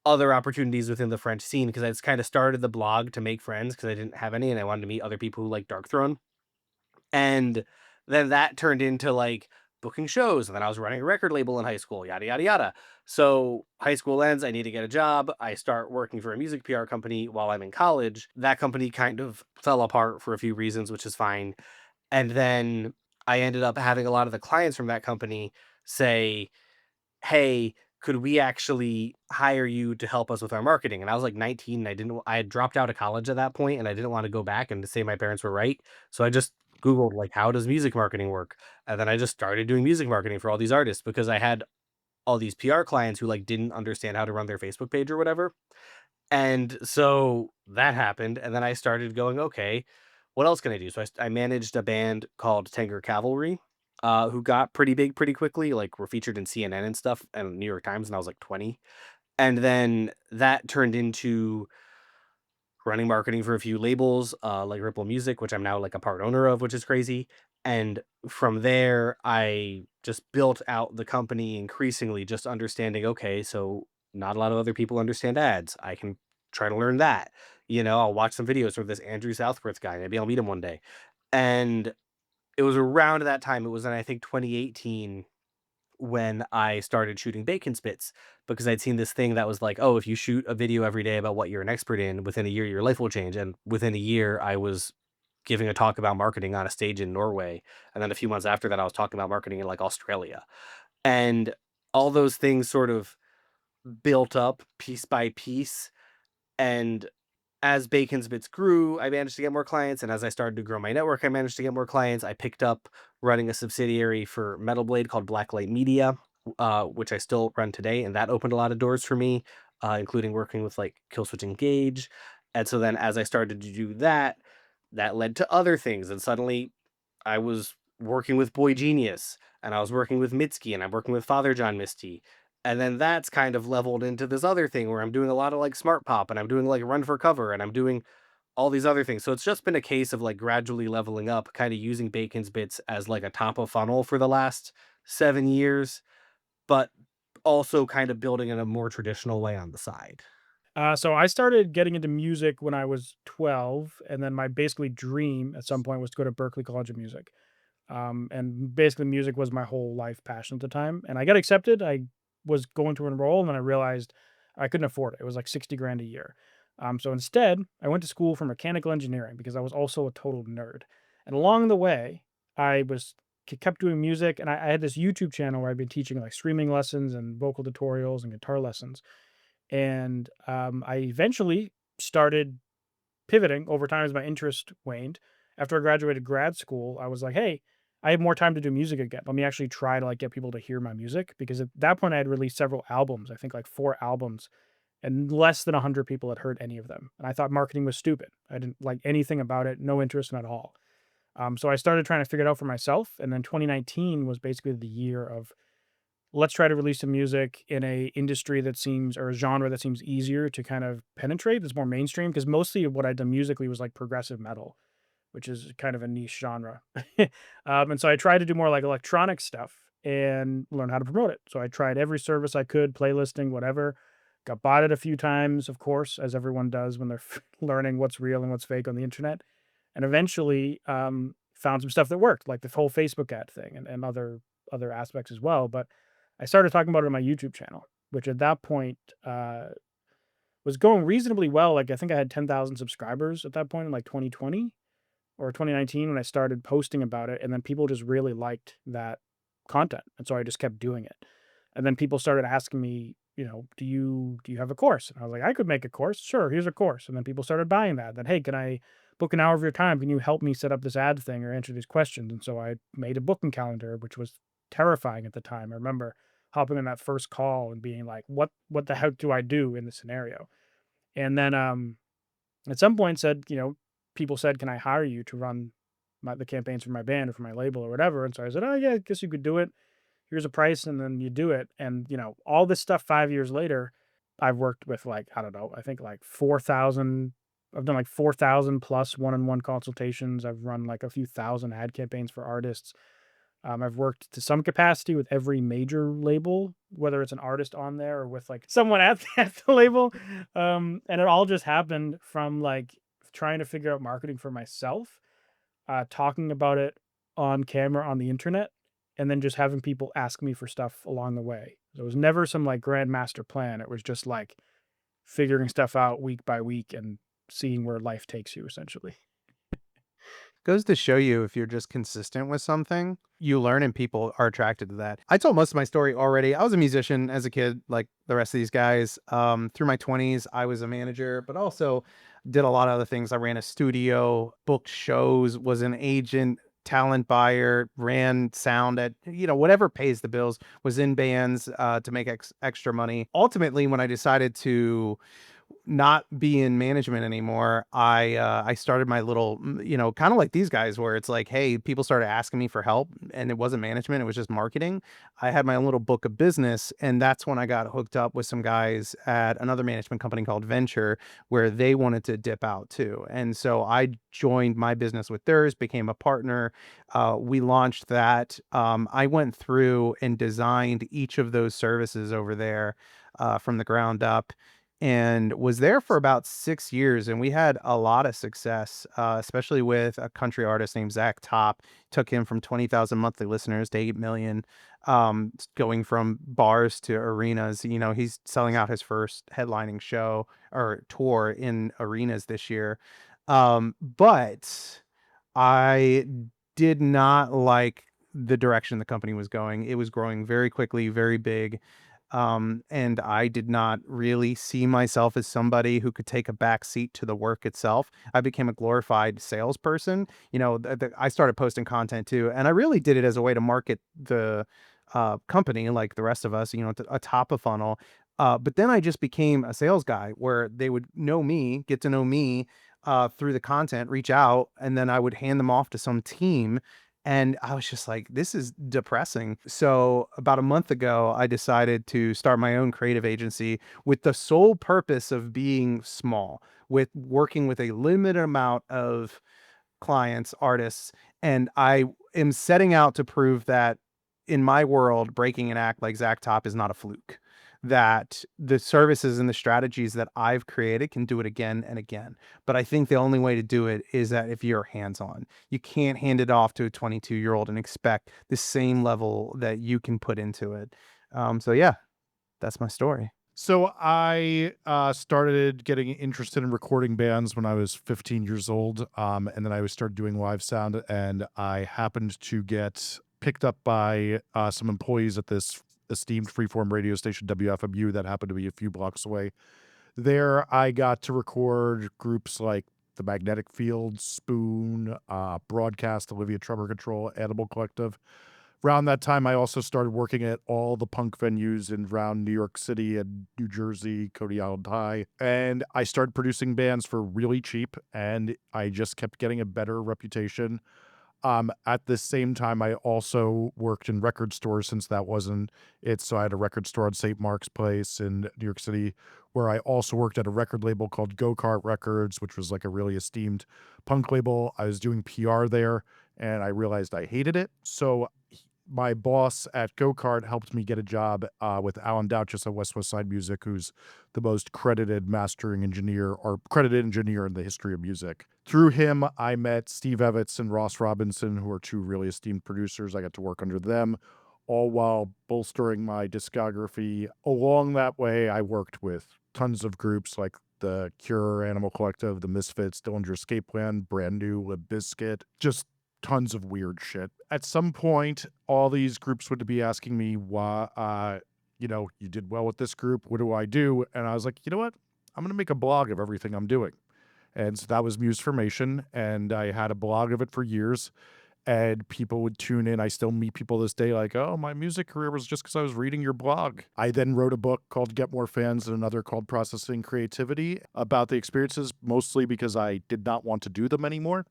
other opportunities within the French scene because I just kind of started the blog to make friends because I didn't have any, and I wanted to meet other people who like Darkthrone. And then that turned into like booking shows. And then I was running a record label in high school, yada, yada, yada. So high school ends. I need to get a job. I start working for a music PR company while I'm in college. That company kind of fell apart for a few reasons, which is fine. And then I ended up having a lot of the clients from that company say, hey, could we actually hire you to help us with our marketing? And I was like 19 and I had dropped out of college at that point and I didn't want to go back and to say my parents were right. So I just Googled like, how does music marketing work? And then I just started doing music marketing for all these artists because I had all these PR clients who like didn't understand how to run their Facebook page or whatever. And so that happened, and then I started going, okay, what else can I do? So I managed a band called Tanger Cavalry, who got pretty big pretty quickly, like were featured in CNN and stuff and New York Times when I was like 20. And then that turned into running marketing for a few labels, like Ripple Music, which I'm now like a part owner of, which is crazy. And from there, I just built out the company increasingly, just understanding, okay, so not a lot of other people understand ads. I can try to learn that. I'll watch some videos from this Andrew Southworth guy. Maybe I'll meet him one day. And it was around that time. It was in, I think, 2018 when I started shooting bacon spits because I'd seen this thing that was like, oh, if you shoot a video every day about what you're an expert in, within a year, your life will change. And within a year, I was giving a talk about marketing on a stage in Norway. And then a few months after that, I was talking about marketing in like Australia. And all those things sort of built up piece by piece. And as Bacon's Bits grew, I managed to get more clients, and as I started to grow my network, I managed to get more clients. I picked up running a subsidiary for Metal Blade called Blacklight Media, which I still run today, and that opened a lot of doors for me, including working with like Killswitch Engage. And so then, as I started to do that, that led to other things, and suddenly I was working with Boy Genius, and I was working with Mitski, and I'm working with Father John Misty. And then that's kind of leveled into this other thing where I'm doing a lot of like smart pop and I'm doing like run for cover and I'm doing all these other things. So it's just been a case of like gradually leveling up, kind of using Bacon's Bits as like a top of funnel for the last 7 years, but also kind of building in a more traditional way on the side. So I started getting into music when I was 12, and then my basically dream at some point was to go to Berklee College of Music. And basically music was my whole life passion at the time. And I got accepted. I was going to enroll, and then I realized I couldn't afford it. It was like 60 grand a year. So instead, I went to school for mechanical engineering because I was also a total nerd. And along the way, kept doing music, and I had this YouTube channel where I've been teaching like streaming lessons and vocal tutorials and guitar lessons. And I eventually started pivoting over time as my interest waned. After I graduated grad school, I was like, "Hey, I have more time to do music again. Let me actually try to like get people to hear my music." Because at that point, I had released several albums. I think like 4 albums, and less than 100 people had heard any of them. And I thought marketing was stupid. I didn't like anything about it. No interest in it at all. So I started trying to figure it out for myself. And then 2019 was basically the year of let's try to release some music in a industry that seems or a genre that seems easier to kind of penetrate, that's more mainstream. Because mostly of what I'd done musically was like progressive metal, which is kind of a niche genre. And so I tried to do more like electronic stuff and learn how to promote it. So I tried every service I could, playlisting, whatever. Got bought it a few times, of course, as everyone does when they're learning what's real and what's fake on the internet. And eventually found some stuff that worked, like the whole Facebook ad thing and other aspects as well. But I started talking about it on my YouTube channel, which at that point was going reasonably well. Like I think I had 10,000 subscribers at that point in like 2020. or 2019 when I started posting about it, and then people just really liked that content, and so I just kept doing it. And then people started asking me, "Do you have a course?" And I was like, "I could make a course. Sure, here's a course." And then people started buying that. Then, "Hey, can I book an hour of your time? Can you help me set up this ad thing or answer these questions?" And so I made a booking calendar, which was terrifying at the time. I remember hopping on that first call and being like, "What the heck do I do in this scenario?" And then at some point said, people said, "Can I hire you to run the campaigns for my band or for my label or whatever?" And so I said, "Oh yeah, I guess you could do it. Here's a price," and then you do it. And all this stuff 5 years later, I've worked with like, I don't know, I think like 4,000. I've done like 4,000 plus one-on-one consultations. I've run like a few thousand ad campaigns for artists. I've worked to some capacity with every major label, whether it's an artist on there or with like someone at at the label. And it all just happened from like trying to figure out marketing for myself, talking about it on camera on the internet, and then just having people ask me for stuff along the way. So it was never some like grand master plan. It was just like figuring stuff out week by week and seeing where life takes you essentially. Goes to show you if you're just consistent with something, you learn and people are attracted to that. I told most of my story already. I was a musician as a kid, like the rest of these guys. Through my 20s, I was a manager, but also did a lot of other things. I ran a studio, booked shows, was an agent, talent buyer, ran sound at, whatever pays the bills, was in bands to make extra money. Ultimately, when I decided to not be in management anymore, I started my little, kind of like these guys where it's like, hey, people started asking me for help and it wasn't management, it was just marketing. I had my own little book of business, and that's when I got hooked up with some guys at another management company called Venture where they wanted to dip out too. And so I joined my business with theirs, became a partner. We launched that. I went through and designed each of those services over there from the ground up, and was there for about 6 years. And we had a lot of success, especially with a country artist named Zach Top. Took him from 20,000 monthly listeners to 8 million, going from bars to arenas. He's selling out his first headlining show or tour in arenas this year. But I did not like the direction the company was going. It was growing very quickly, very big. And I did not really see myself as somebody who could take a back seat to the work itself. I became a glorified salesperson. I started posting content too, and I really did it as a way to market the company, like the rest of us. A top of funnel. But then I just became a sales guy, where they would know me, get to know me through the content, reach out, and then I would hand them off to some team. And I was just like, this is depressing. So about a month ago, I decided to start my own creative agency with the sole purpose of being small, with working with a limited amount of clients, artists, and I am setting out to prove that in my world, breaking an act like Zach Top is not a fluke. That the services and the strategies that I've created can do it again and again. But I think the only way to do it is that if you're hands on, you can't hand it off to a 22-year-old and expect the same level that you can put into it. So yeah, that's my story. So I started getting interested in recording bands when I was 15 years old, and then I started doing live sound, and I happened to get picked up by some employees at this esteemed freeform radio station, WFMU, that happened to be a few blocks away. There, I got to record groups like The Magnetic Field, Spoon, Broadcast, Olivia Tremor Control, Animal Collective. Around that time, I also started working at all the punk venues in around New York City and New Jersey, Coney Island High. And I started producing bands for really cheap, and I just kept getting a better reputation. At the same time, I also worked in record stores since that wasn't it. So I had a record store on St. Mark's Place in New York City, where I also worked at a record label called Go Kart Records, which was like a really esteemed punk label. I was doing PR there, and I realized I hated it. So my boss at Go Kart helped me get a job with Alan Douches at West Side Music, who's the most credited mastering engineer or credited engineer in the history of music. Through him, I met Steve Evans and Ross Robinson, who are two really esteemed producers. I got to work under them, all while bolstering my discography. Along that way, I worked with tons of groups like The Cure, Animal Collective, The Misfits, Dillinger Escape Plan, Brand New, Limp Bizkit, just tons of weird shit. At some point, all these groups would be asking me why, you did well with this group. What do I do? And I was like, you know what? I'm going to make a blog of everything I'm doing. And so that was Muse Formation. And I had a blog of it for years. And people would tune in. I still meet people this day like, oh, my music career was just because I was reading your blog. I then wrote a book called Get More Fans and another called Processing Creativity about the experiences, mostly because I did not want to do them anymore.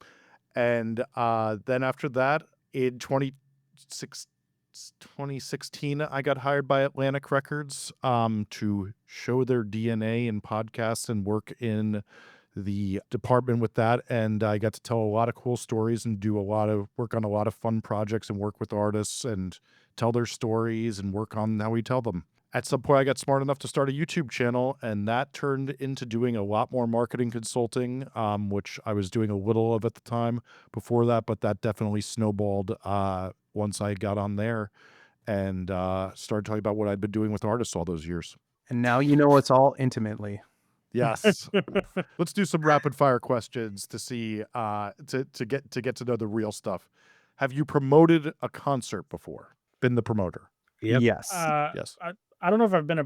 And then after that, in 2016, I got hired by Atlantic Records to show their DNA in podcasts and work in the department with that. And I got to tell a lot of cool stories and do a lot of work on a lot of fun projects and work with artists and tell their stories and work on how we tell them. At some point, I got smart enough to start a YouTube channel, and that turned into doing a lot more marketing consulting, which I was doing a little of at the time before that, but that definitely snowballed once I got on there and started talking about what I'd been doing with artists all those years. And now you know us all intimately. Yes. Let's do some rapid fire questions to see to get to know the real stuff. Have you promoted a concert before? Been the promoter? Yep. Yes. Yes. I don't know if I've been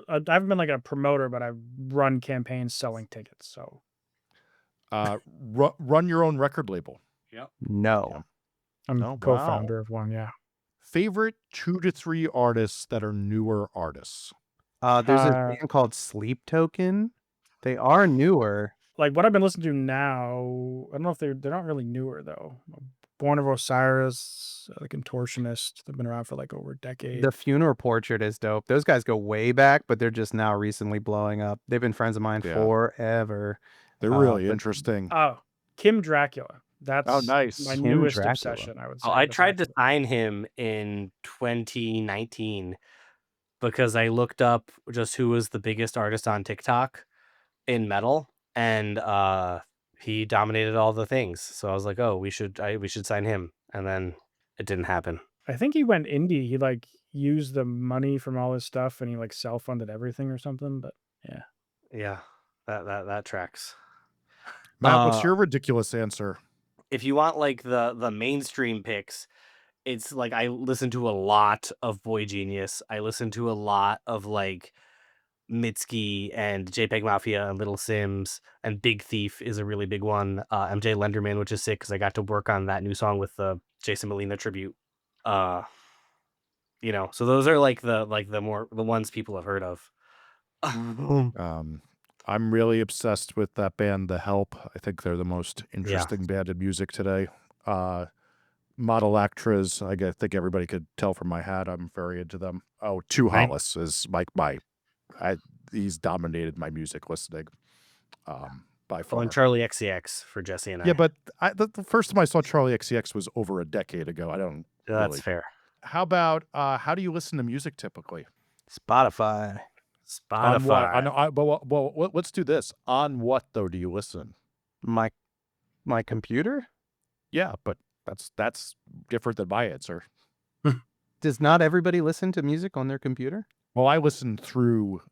I haven't been like a promoter, but I've run campaigns selling tickets. So Run your own record label. Yep. No. Yeah. I'm Oh, wow. co-founder of one. Yeah. Favorite 2 to 3 artists that are newer artists? There's a band called Sleep Token. They are newer. Like what I've been listening to now, I don't know if they're not really newer though. Born of Osiris, The Contortionist. They've been around for like over a decade. The Funeral Portrait is dope. Those guys go way back, but they're just now recently blowing up. They've been friends of mine forever. They're really but- interesting. Oh, Kim Dracula. That's nice. my Kim newest Dracula. obsession, I would say. Oh, I the tried to fact sign him in 2019 because I looked up just who was the biggest artist on TikTok in metal, and he dominated all the things. So I was like, oh, we should sign him, and then it didn't happen. I think he went indie. He like used the money from all his stuff and he like self-funded everything or something. But yeah. Yeah, that tracks. Matt, what's your ridiculous answer? If you want like the mainstream picks, it's like I listen to a lot of Boy Genius. I listen to a lot of like Mitski and JPEG Mafia and Little Sims, and Big Thief is a really big one. MJ Lenderman, which is sick because I got to work on that new song with the Jason Molina tribute. So those are like the ones people have heard of. I'm really obsessed with that band, The Help. I think they're the most interesting band in music today. Model Actras, I think everybody could tell from my hat, I'm very into them. Oh, Two Right. Hollis is he's dominated my music listening by far. And Charlie XCX for Jesse and I. Yeah, but the first time I saw Charlie XCX was over a decade ago. I don't That's really. fair. How about how do you listen to music typically? Spotify. On what? Well, let's do this. On what though do you listen? My computer? Yeah, but that's different than my answer. Does not everybody listen to music on their computer? Well, I listen through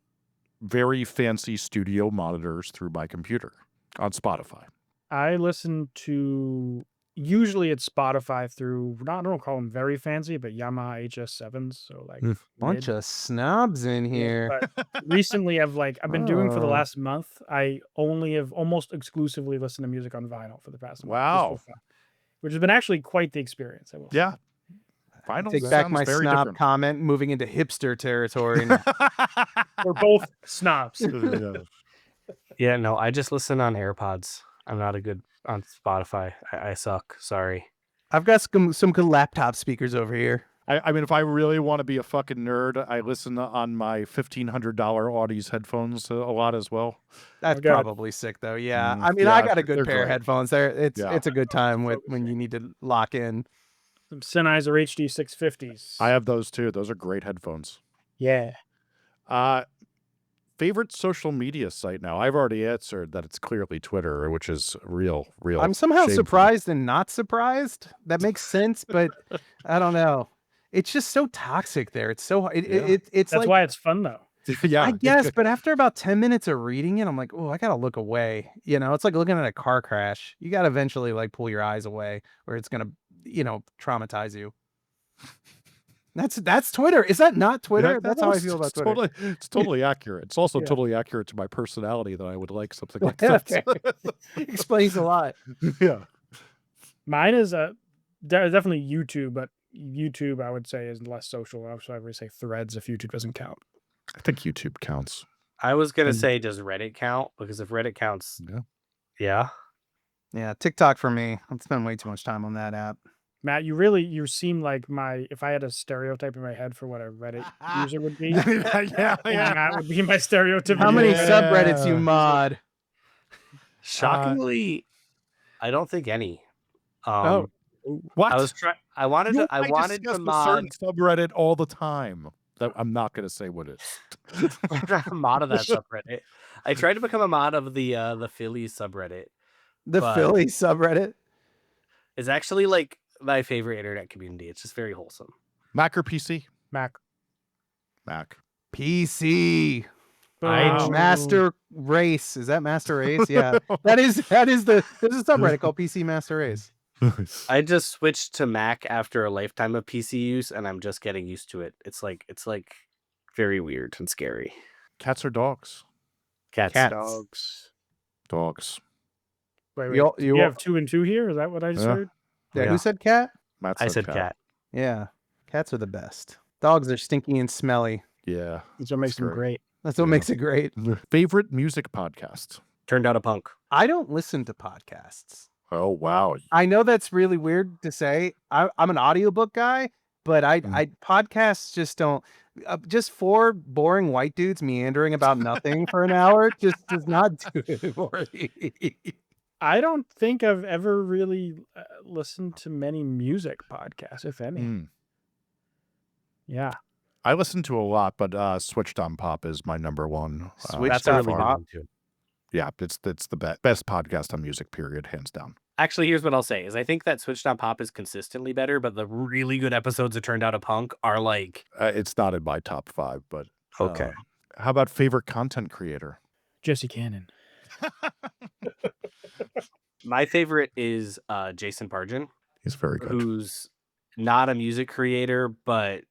very fancy studio monitors through my computer on Spotify. I listen to usually it's Spotify through I don't call them very fancy, but Yamaha HS7s. So like Bunch of snobs in here. But recently I've been doing for the last month. I only have almost exclusively listened to music on vinyl for the past month. Wow. Just for fun, which has been actually quite the experience. I will say. Yeah. Vinyl Take back sounds my very snob different. comment, moving into hipster territory. now. We're both snobs. Yeah, no, I just listen on AirPods. I'm not a good on Spotify. I suck. Sorry. I've got some good laptop speakers over here. I mean, if I really want to be a fucking nerd, I listen on my $1,500 Audis headphones a lot as well. That's got it. probably sick though. Yeah, I mean, yeah, I got a good they're pair of great. headphones. There, it's Yeah. it's a good time when you need to lock in. Some Sennheiser HD 650s. I have those too. Those are great headphones. Yeah. Favorite social media site now? I've already answered that it's clearly Twitter, which is real. I'm somehow shameful. surprised and not surprised. That makes sense, but I don't know. It's just so toxic there. It's so it's That's like why it's fun though. Yeah, I guess, but after about 10 minutes of reading it, I'm like, oh, I gotta look away. You know, it's like looking at a car crash. You gotta eventually like pull your eyes away, or it's gonna, traumatize you. That's Twitter. Is that not Twitter? That's how I feel about Twitter. It's totally accurate. It's also Yeah. totally accurate to my personality that I would like something like Okay. this. Explains a lot. Yeah. Mine is definitely YouTube, but YouTube I would say is less social. I would say Threads if YouTube doesn't count. I think YouTube counts. I was gonna And- say, does Reddit count? Because if Reddit counts, Yeah. yeah. Yeah, TikTok for me. I spend way too much time on that app. Matt, you seem like if I had a stereotype in my head for what a Reddit user would be, Matt would be my stereotypical. How many Reddit subreddits you user. mod? Shockingly, I don't think any. Oh, What? I wanted You to. I and wanted discuss to a certain mod. subreddit all the time. That I'm not going to say what it is. I'm not a mod of that subreddit. I tried to become a mod of the Phillies subreddit. The But- Philly subreddit? It's actually like my favorite internet community. It's just very wholesome. Mac or PC? Mac. Mac. PC. I- Master Race. Is that Master Race? Yeah. There's a subreddit called PC Master Race. I just switched to Mac after a lifetime of PC use, and I'm just getting used to it. It's like very weird and scary. Cats or dogs? Cats. Dogs. Dogs. Wait. You- You you- have 2 and 2 here? Is that what I just Yeah. heard? Yeah, Yeah. who said cat? Matt I said cat. Yeah. Cats are the best. Dogs are stinky and smelly. Yeah. That's what makes them Scary. great. That's what Yeah. makes it great. Favorite music podcast? Turned out a punk. I don't listen to podcasts. Oh, wow. I know that's really weird to say. I'm an audiobook guy, but I podcasts just don't. Just 4 boring white dudes meandering about nothing for an hour just does not do it for me. I don't think I've ever really listened to many music podcasts, if any. Mm. Yeah. I listen to a lot, but Switched on Pop is my number one. Switched That's a on really good Pop? one too. Yeah, it's the best podcast on music, period, hands down. Actually, here's what I'll say: is I think that Switched on Pop is consistently better, but the really good episodes that turned out a punk are like It's not in my top 5, but okay. How about favorite content creator? Jesse Cannon. My favorite is Jason Pargin, He's very good. who's not a music creator, but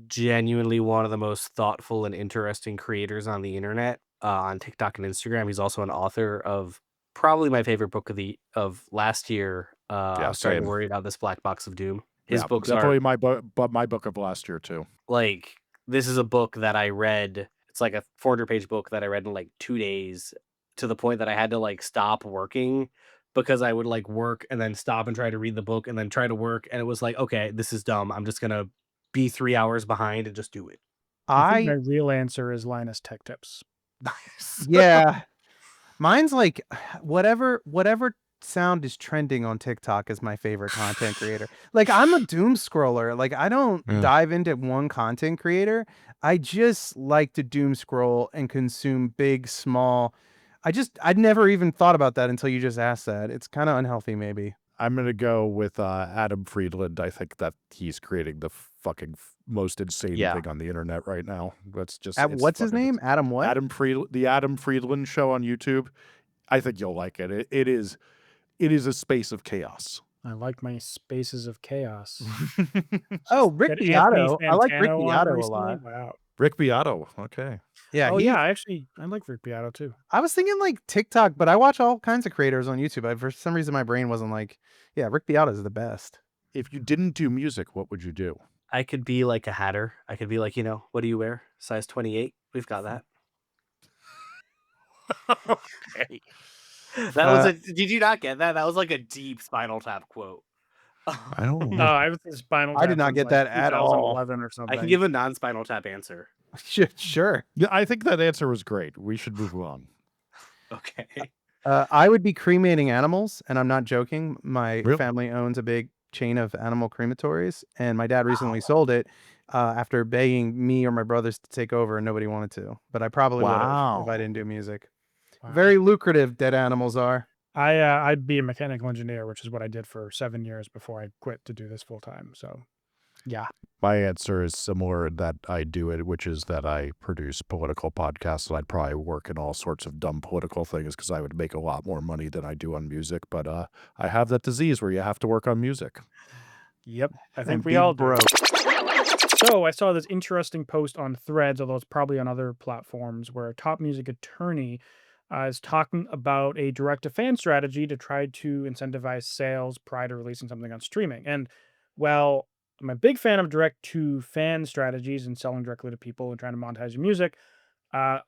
genuinely one of the most thoughtful and interesting creators on the internet, on TikTok and Instagram. He's also an author of probably my favorite book of last year. I'm starting same. to worry about this Black Box of Doom. His Yeah, books definitely are my book, but my book of last year too. like, this is a book that I read. It's like a 400-page book that I read in like 2 days, to the point that I had to like stop working because I would like work and then stop and try to read the book and then try to work. And it was like, okay, this is dumb. I'm just going to be 3 hours behind and just do it. I think my real answer is Linus Tech Tips. Yeah. Mine's like whatever sound is trending on TikTok is my favorite content creator. Like, I'm a doom scroller. Like, I don't Yeah. dive into one content creator. I just like to doom scroll and consume big, small. I'd never even thought about that until you just asked that. It's kind of unhealthy, maybe. I'm gonna go with Adam Friedland. I think that he's creating the fucking most insane Yeah. thing on the internet right now. That's just it's What's his fucking name? Adam what? the Adam Friedland show on YouTube. I think you'll like it. It is a space of chaos. I like my spaces of chaos. Oh, Rick Had Anthony Beato. I like Rick Fantano on Beato a recently? lot. Wow. Rick Beato. Okay. Yeah. Oh he- yeah, I like Rick Beato too. I was thinking like TikTok, but I watch all kinds of creators on YouTube. For some reason, my brain wasn't like, yeah, Rick Beato is the best. If you didn't do music, what would you do? I could be like a hatter. I could be like, what do you wear? Size 28. We've got that. Okay. That was did you not get that? That was like a deep Spinal Tap quote. I don't No, I was in Spinal I did Tap not since, get that at all. 2011 or something. I can give a non-Spinal Tap answer. Sure. Yeah, I think that answer was great. We should move on. Okay. I would be cremating animals, and I'm not joking. My Really? family owns a big chain of animal crematories, and my dad recently sold it after begging me or my brothers to take over, and nobody wanted to. But I probably would have Wow. if I didn't do music. Wow. Very lucrative, dead animals are. I'd be a mechanical engineer, which is what I did for 7 years before I quit to do this full time. So Yeah. My answer is similar in that I do it, which is that I produce political podcasts, and I'd probably work in all sorts of dumb political things because I would make a lot more money than I do on music. But I have that disease where you have to work on music. Yep. I think And we be all do. broke. So I saw this interesting post on Threads, although it's probably on other platforms, where a top music attorney is talking about a direct-to-fan strategy to try to incentivize sales prior to releasing something on streaming. And while I'm a big fan of direct-to-fan strategies and selling directly to people and trying to monetize your music,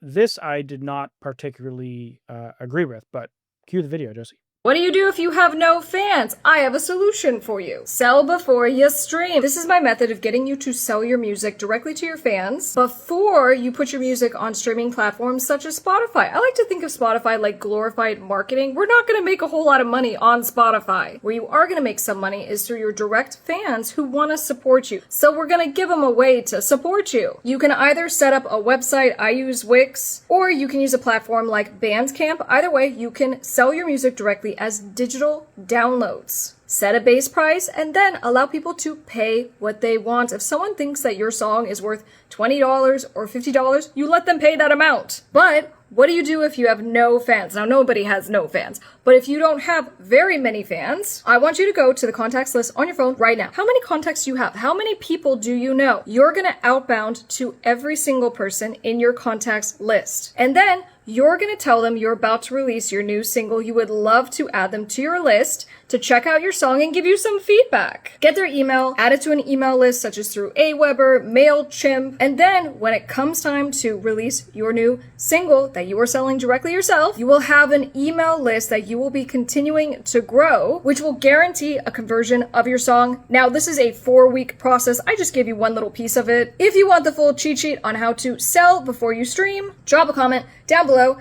this I did not particularly agree with. But cue the video, Josie. What do you do if you have no fans? I have a solution for you. Sell before you stream. This is my method of getting you to sell your music directly to your fans before you put your music on streaming platforms such as Spotify. I like to think of Spotify like glorified marketing. We're not going to make a whole lot of money on Spotify. Where you are going to make some money is through your direct fans who want to support you. So we're going to give them a way to support you. You can either set up a website, I use Wix, or you can use a platform like Bandcamp. Either way, you can sell your music directly as digital downloads. Set a base price and then allow people to pay what they want. If someone thinks that your song is worth $20 or $50, you let them pay that amount. But what do you do if you have no fans? Now, nobody has no fans, but if you don't have very many fans, I want you to go to the contacts list on your phone right now. How many contacts do you have? How many people do you know? You're going to outbound to every single person in your contacts list. And then you're going to tell them you're about to release your new single. You would love to add them to your list to check out your song and give you some feedback. Get their email, add it to an email list such as through Aweber, MailChimp, and then when it comes time to release your new single that you are selling directly yourself, you will have an email list that you will be continuing to grow, which will guarantee a conversion of your song. Now, this is a 4-week process. I just gave you one little piece of it. If you want the full cheat sheet on how to sell before you stream, drop a comment down below.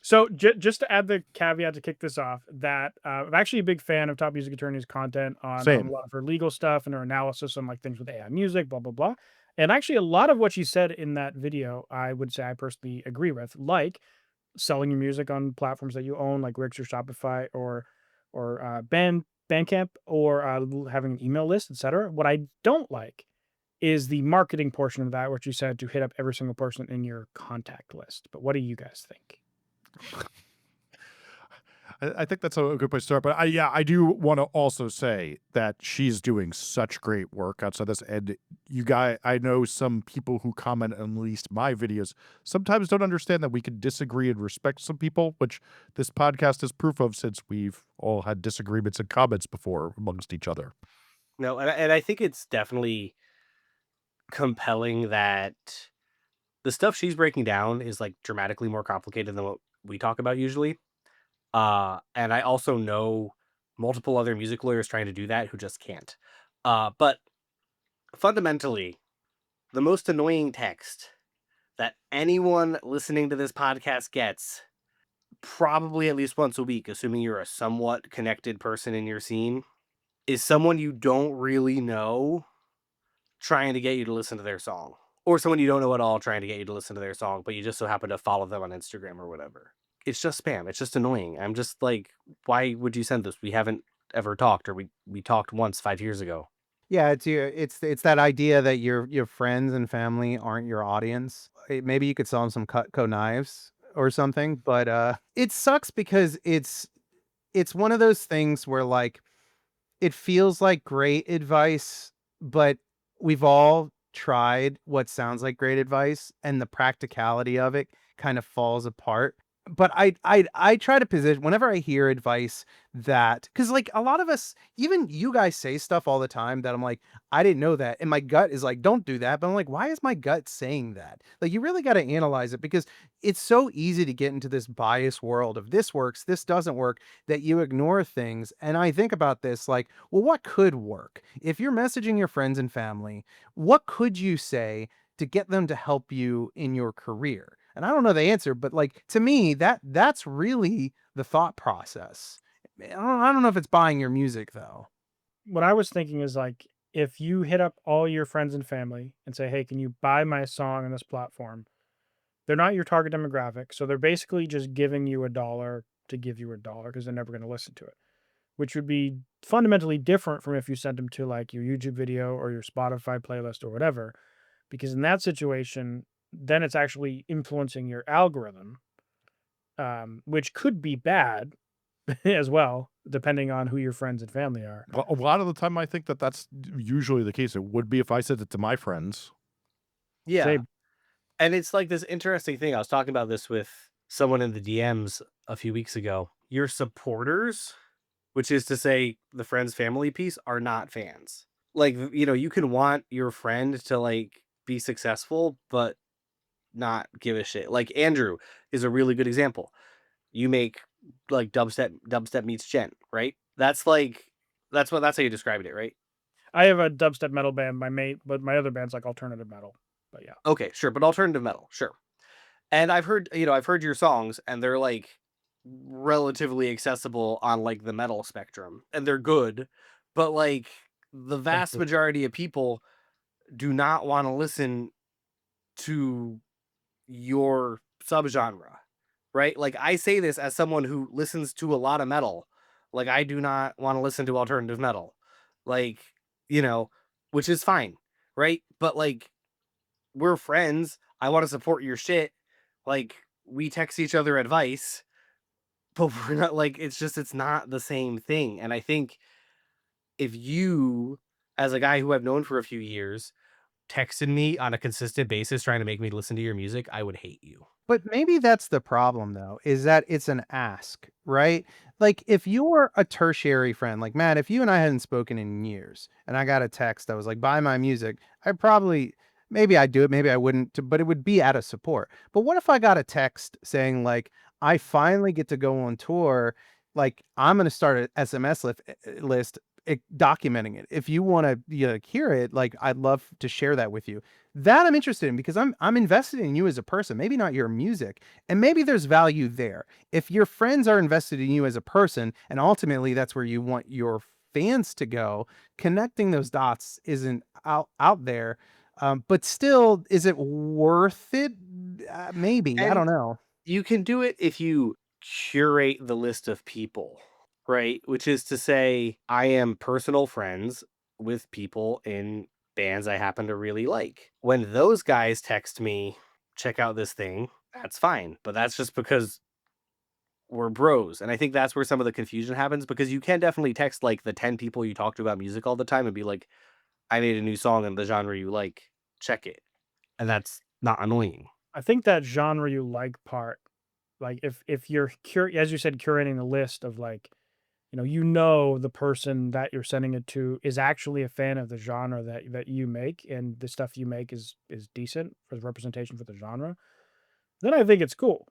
So just to add the caveat to kick this off, that I'm actually a big fan of Top Music Attorney's content on a lot of her legal stuff and her analysis on like things with AI music, blah, blah, blah. And actually a lot of what she said in that video, I would say I personally agree with, like selling your music on platforms that you own, like Wix or Shopify or Bandcamp, or having an email list, etc. What I don't like is the marketing portion of that, which you said to hit up every single person in your contact list. But what do you guys think? I think that's a good place to start. But I do want to also say that she's doing such great work outside this. And I know some people who comment on at least my videos sometimes don't understand that we can disagree and respect some people, which this podcast is proof of, since we've all had disagreements and comments before amongst each other. No, and I think it's definitely compelling that the stuff she's breaking down is like dramatically more complicated than what we talk about usually. And I also know multiple other music lawyers trying to do that who just can't. But fundamentally, the most annoying text that anyone listening to this podcast gets, probably at least once a week, assuming you're a somewhat connected person in your scene, is someone you don't really know trying to get you to listen to their song. Or someone you don't know at all trying to get you to listen to their song, but you just so happen to follow them on Instagram or whatever. It's just spam. It's just annoying. I'm just like, why would you send this? We haven't ever talked, or we talked once 5 years ago. Yeah, it's that idea that your friends and family aren't your audience. Maybe you could sell them some Cutco knives or something, but it sucks because it's one of those things where like it feels like great advice, but we've all tried what sounds like great advice and the practicality of it kind of falls apart. But I try to position whenever I hear advice that, because like a lot of us, even you guys say stuff all the time that I'm like, I didn't know that. And my gut is like, don't do that. But I'm like, why is my gut saying that? Like, you really got to analyze it, because it's so easy to get into this bias world of this works, this doesn't work, that you ignore things. And I think about this like, well, what could work? If you're messaging your friends and family, what could you say to get them to help you in your career? And I don't know the answer, but like to me, that's really the thought process. I don't know if it's buying your music though. What I was thinking is like, if you hit up all your friends and family and say, hey, can you buy my song on this platform? They're not your target demographic. So they're basically just giving you $1 to give you $1 because they're never going to listen to it, which would be fundamentally different from if you sent them to like your YouTube video or your Spotify playlist or whatever, because in that situation, then it's actually influencing your algorithm, which could be bad as well, depending on who your friends and family are. Well, a lot of the time, I think that that's usually the case. It would be if I sent it to my friends. Yeah. Say, And it's like this interesting thing. I was talking about this with someone in the DMs a few weeks ago. Your supporters, which is to say the friends family piece, are not fans. Like, you can want your friend to like be successful, but not give a shit. Like Andrew is a really good example. You make like dubstep meets gent, right? That's how you described it, right? I have a dubstep metal band, but my other band's like alternative metal. But yeah. Okay, sure, but alternative metal, sure. And I've heard your songs and they're like relatively accessible on like the metal spectrum and they're good, but like the Thank vast you. majority of people do not want to listen to your subgenre, right? Like I say this as someone who listens to a lot of metal. Like I do not want to listen to alternative metal. Like, you know, which is fine, right? But like we're friends. I want to support your shit. Like we text each other advice, but we're not like it's not the same thing. And I think if you as a guy who I've known for a few years texted me on a consistent basis trying to make me listen to your music, I would hate you. But maybe that's the problem though, is that it's an ask, right? Like if you're a tertiary friend, like Matt, if you and I hadn't spoken in years and I got a text that was like, buy my music, maybe I'd do it, maybe I wouldn't, but it would be out of support. But what if I got a text saying like, I finally get to go on tour, like I'm going to start an list documenting it. If you want to hear it, like I'd love to share that with you. That I'm interested in because I'm invested in you as a person, maybe not your music. And maybe there's value there. If your friends are invested in you as a person, and ultimately that's where you want your fans to go, connecting those dots isn't out there. But still, is it worth it? Maybe. I And don't know. you can do it if you curate the list of people, right? Which is to say, I am personal friends with people in bands I happen to really like. When those guys text me, check out this thing, that's fine. But that's just because we're bros. And I think that's where some of the confusion happens because you can definitely text like the 10 people you talk to about music all the time and be like, I made a new song in the genre you like, check it. And that's not annoying. I think that genre you like part, like if you're as you said, curating the list of like, the person that you're sending it to is actually a fan of the genre that you make, and the stuff you make is decent for the representation for the genre, then I think it's cool.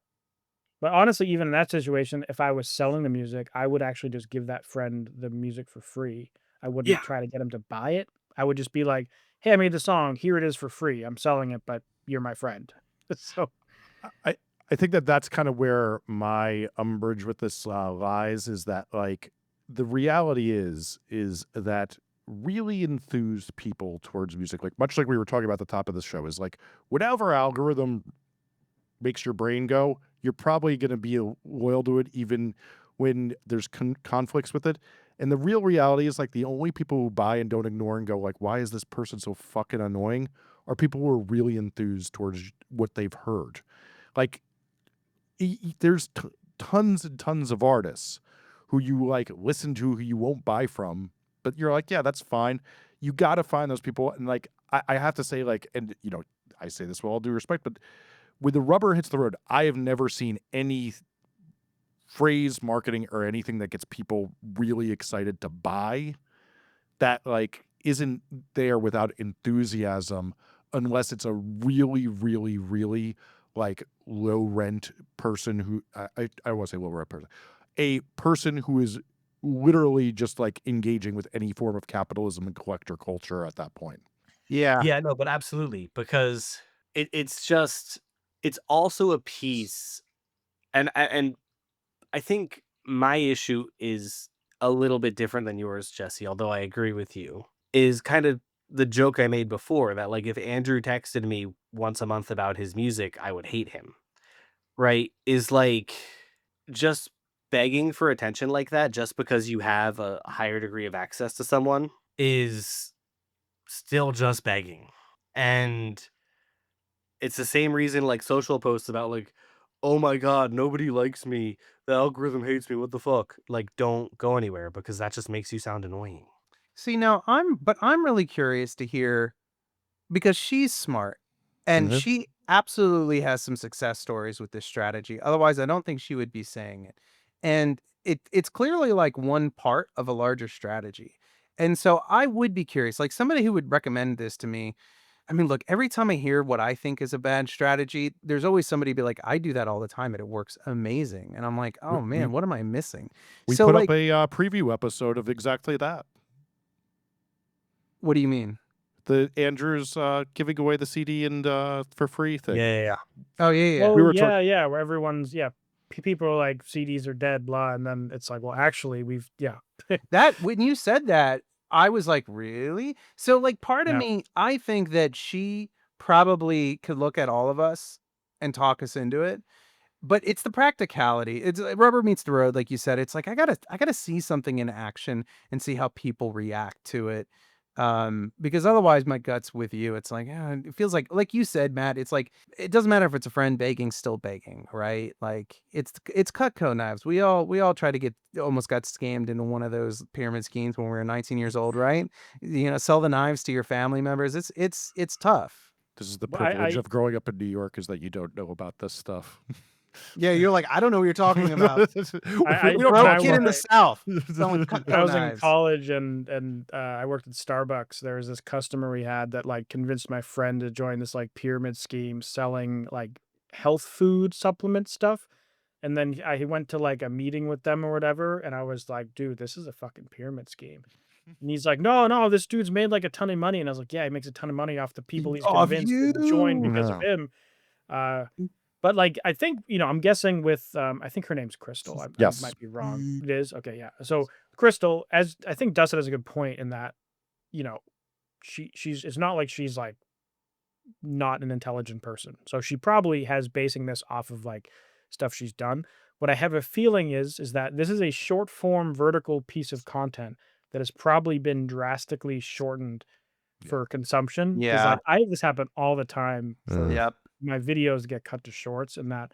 But honestly, even in that situation, if I was selling the music, I would actually just give that friend the music for free. I Yeah. wouldn't try to get him to buy it. I would just be like, "Hey, I made the song. Here it is for free. I'm selling it, but you're my friend." So, I I think that that's kind of where my umbrage with this lies is that like the reality is that really enthused people towards music, like much like we were talking about at the top of the show, is like whatever algorithm makes your brain go, you're probably going to be loyal to it even when there's conflicts with it. And the real reality is like the only people who buy and don't ignore and go like, why is this person so fucking annoying? Are people who are really enthused towards what they've heard. Like there's tons and tons of artists who you like listen to who you won't buy from, but you're like, yeah, that's fine. You got to find those people. And like, I have to say like, and I say this with all due respect, but when the rubber hits the road, I have never seen any phrase marketing or anything that gets people really excited to buy that like isn't there without enthusiasm unless it's a really, really, really like low rent person who I don't want to say low rent person, a person who is literally just like engaging with any form of capitalism and collector culture at that point. Yeah. Yeah, no, but absolutely, because it's also a piece, and I think my issue is a little bit different than yours, Jesse, although I agree with you, is kind of the joke I made before that, like, if Andrew texted me once a month about his music, I would hate him, right? Is like, just begging for attention like that just because you have a higher degree of access to someone is still just begging. And it's the same reason like social posts about like, oh my god, nobody likes me, the algorithm hates me, what the fuck, like, don't go anywhere because that just makes you sound annoying. See, now I'm really curious to hear, because she's smart and Mhm. she absolutely has some success stories with this strategy. Otherwise, I don't think she would be saying it. And it's clearly like one part of a larger strategy. And so I would be curious, like somebody who would recommend this to me. I mean, look, every time I hear what I think is a bad strategy, there's always somebody be like, I do that all the time and it works amazing. And I'm like, We oh we man, what am I missing? we So put up like, a preview episode of exactly that. what do you mean? The Andrew's giving away the CD and for free thing. Yeah. Oh yeah, yeah. We Oh were talk- yeah, where everyone's people are like CDs are dead, blah, and then it's like, well, actually, That when you said that, I was like, "Really?" So, like, part of yeah. me, I think that she probably could look at all of us and talk us into it, but it's the practicality. It's rubber meets the road, like you said. It's like I gotta see something in action and see how people react to it. Because otherwise my gut's with you. It's like, it feels like you said, Matt, it's like it doesn't matter if it's a friend begging, still begging, right? Like it's Cutco knives. We all try to almost got scammed into one of those pyramid schemes when we were 19 years old, right? Sell the knives to your family members. It's tough. This is the Well, privilege of growing up in New York, is that you don't know about this stuff. Yeah, you're like, I don't know what you're talking about. I We don't when Broke I kid in the was South selling when Cutco I was in knives. college and I worked at Starbucks, there was this customer we had that like convinced my friend to join this like pyramid scheme selling like health food supplement stuff. And then he went to like a meeting with them or whatever, and I was like, dude, this is a fucking pyramid scheme. And he's like, no, this dude's made like a ton of money. And I was like, yeah, he makes a ton of money off the people he's Of convinced to join you. because of Yeah. him. Uh, but like, I think, I'm guessing with, I think her name's Crystal. I Yes. might be wrong. It is. Okay. Yeah. So Crystal, as I think Dustin has a good point in that, you know, it's not like she's like not an intelligent person. So she probably has basing this off of like stuff she's done. What I have a feeling is that this is a short form vertical piece of content that has probably been drastically shortened Yeah. for consumption. Because Yeah. like I have this happen all the time for Yep. my videos get cut to shorts, and that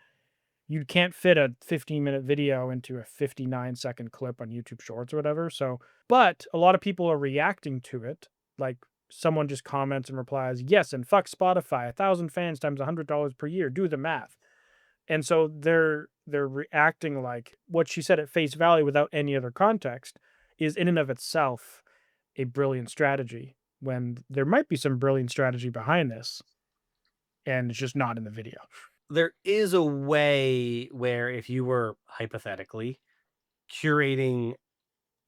you can't fit a 15-minute video into a 59-second clip on YouTube Shorts or whatever. So, but a lot of people are reacting to it. Like someone just comments and replies, "Yes, and fuck Spotify. 1,000 fans times $100 per year. Do the math." And so they're reacting like what she said at face value without any other context is in and of itself a brilliant strategy, when there might be some brilliant strategy behind this, and it's just not in the video. There is a way where if you were hypothetically curating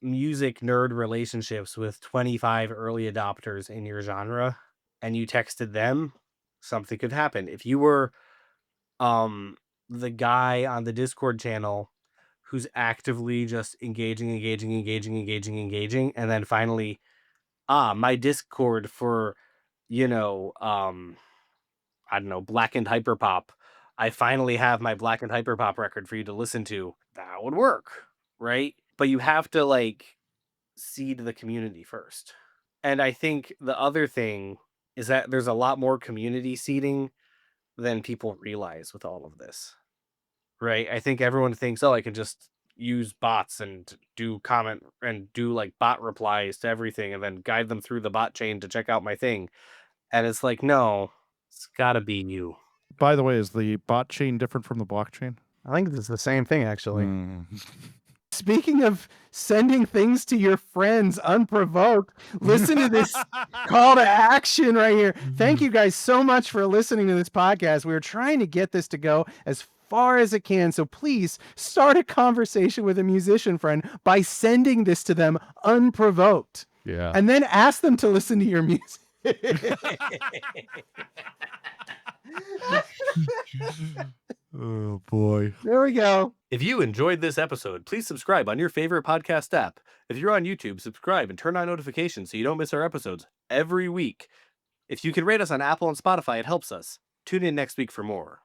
music nerd relationships with 25 early adopters in your genre and you texted them, something could happen. If you were the guy on the Discord channel who's actively just engaging, and then finally, my Discord for, you know, I don't know, Blackened Hyperpop. I finally have my Blackened Hyperpop record for you to listen to. That would work, right? But you have to like seed the community first. And I think the other thing is that there's a lot more community seeding than people realize with all of this, right? I think everyone thinks, oh, I can just use bots and do comment and do like bot replies to everything and then guide them through the bot chain to check out my thing. And it's like, no, it's gotta be you. By the way, is the bot chain different from the blockchain? I think it's the same thing, actually. Mm. Speaking of sending things to your friends unprovoked, listen to this call to action right here. Thank you guys so much for listening to this podcast. We were trying to get this to go as far as it can. So please start a conversation with a musician friend by sending this to them unprovoked. Yeah. And then ask them to listen to your music. Oh boy. There we go. If you enjoyed this episode, please subscribe on your favorite podcast app. If you're on YouTube, subscribe and turn on notifications so you don't miss our episodes every week. If you can rate us on Apple and Spotify, it helps us. Tune in next week for more.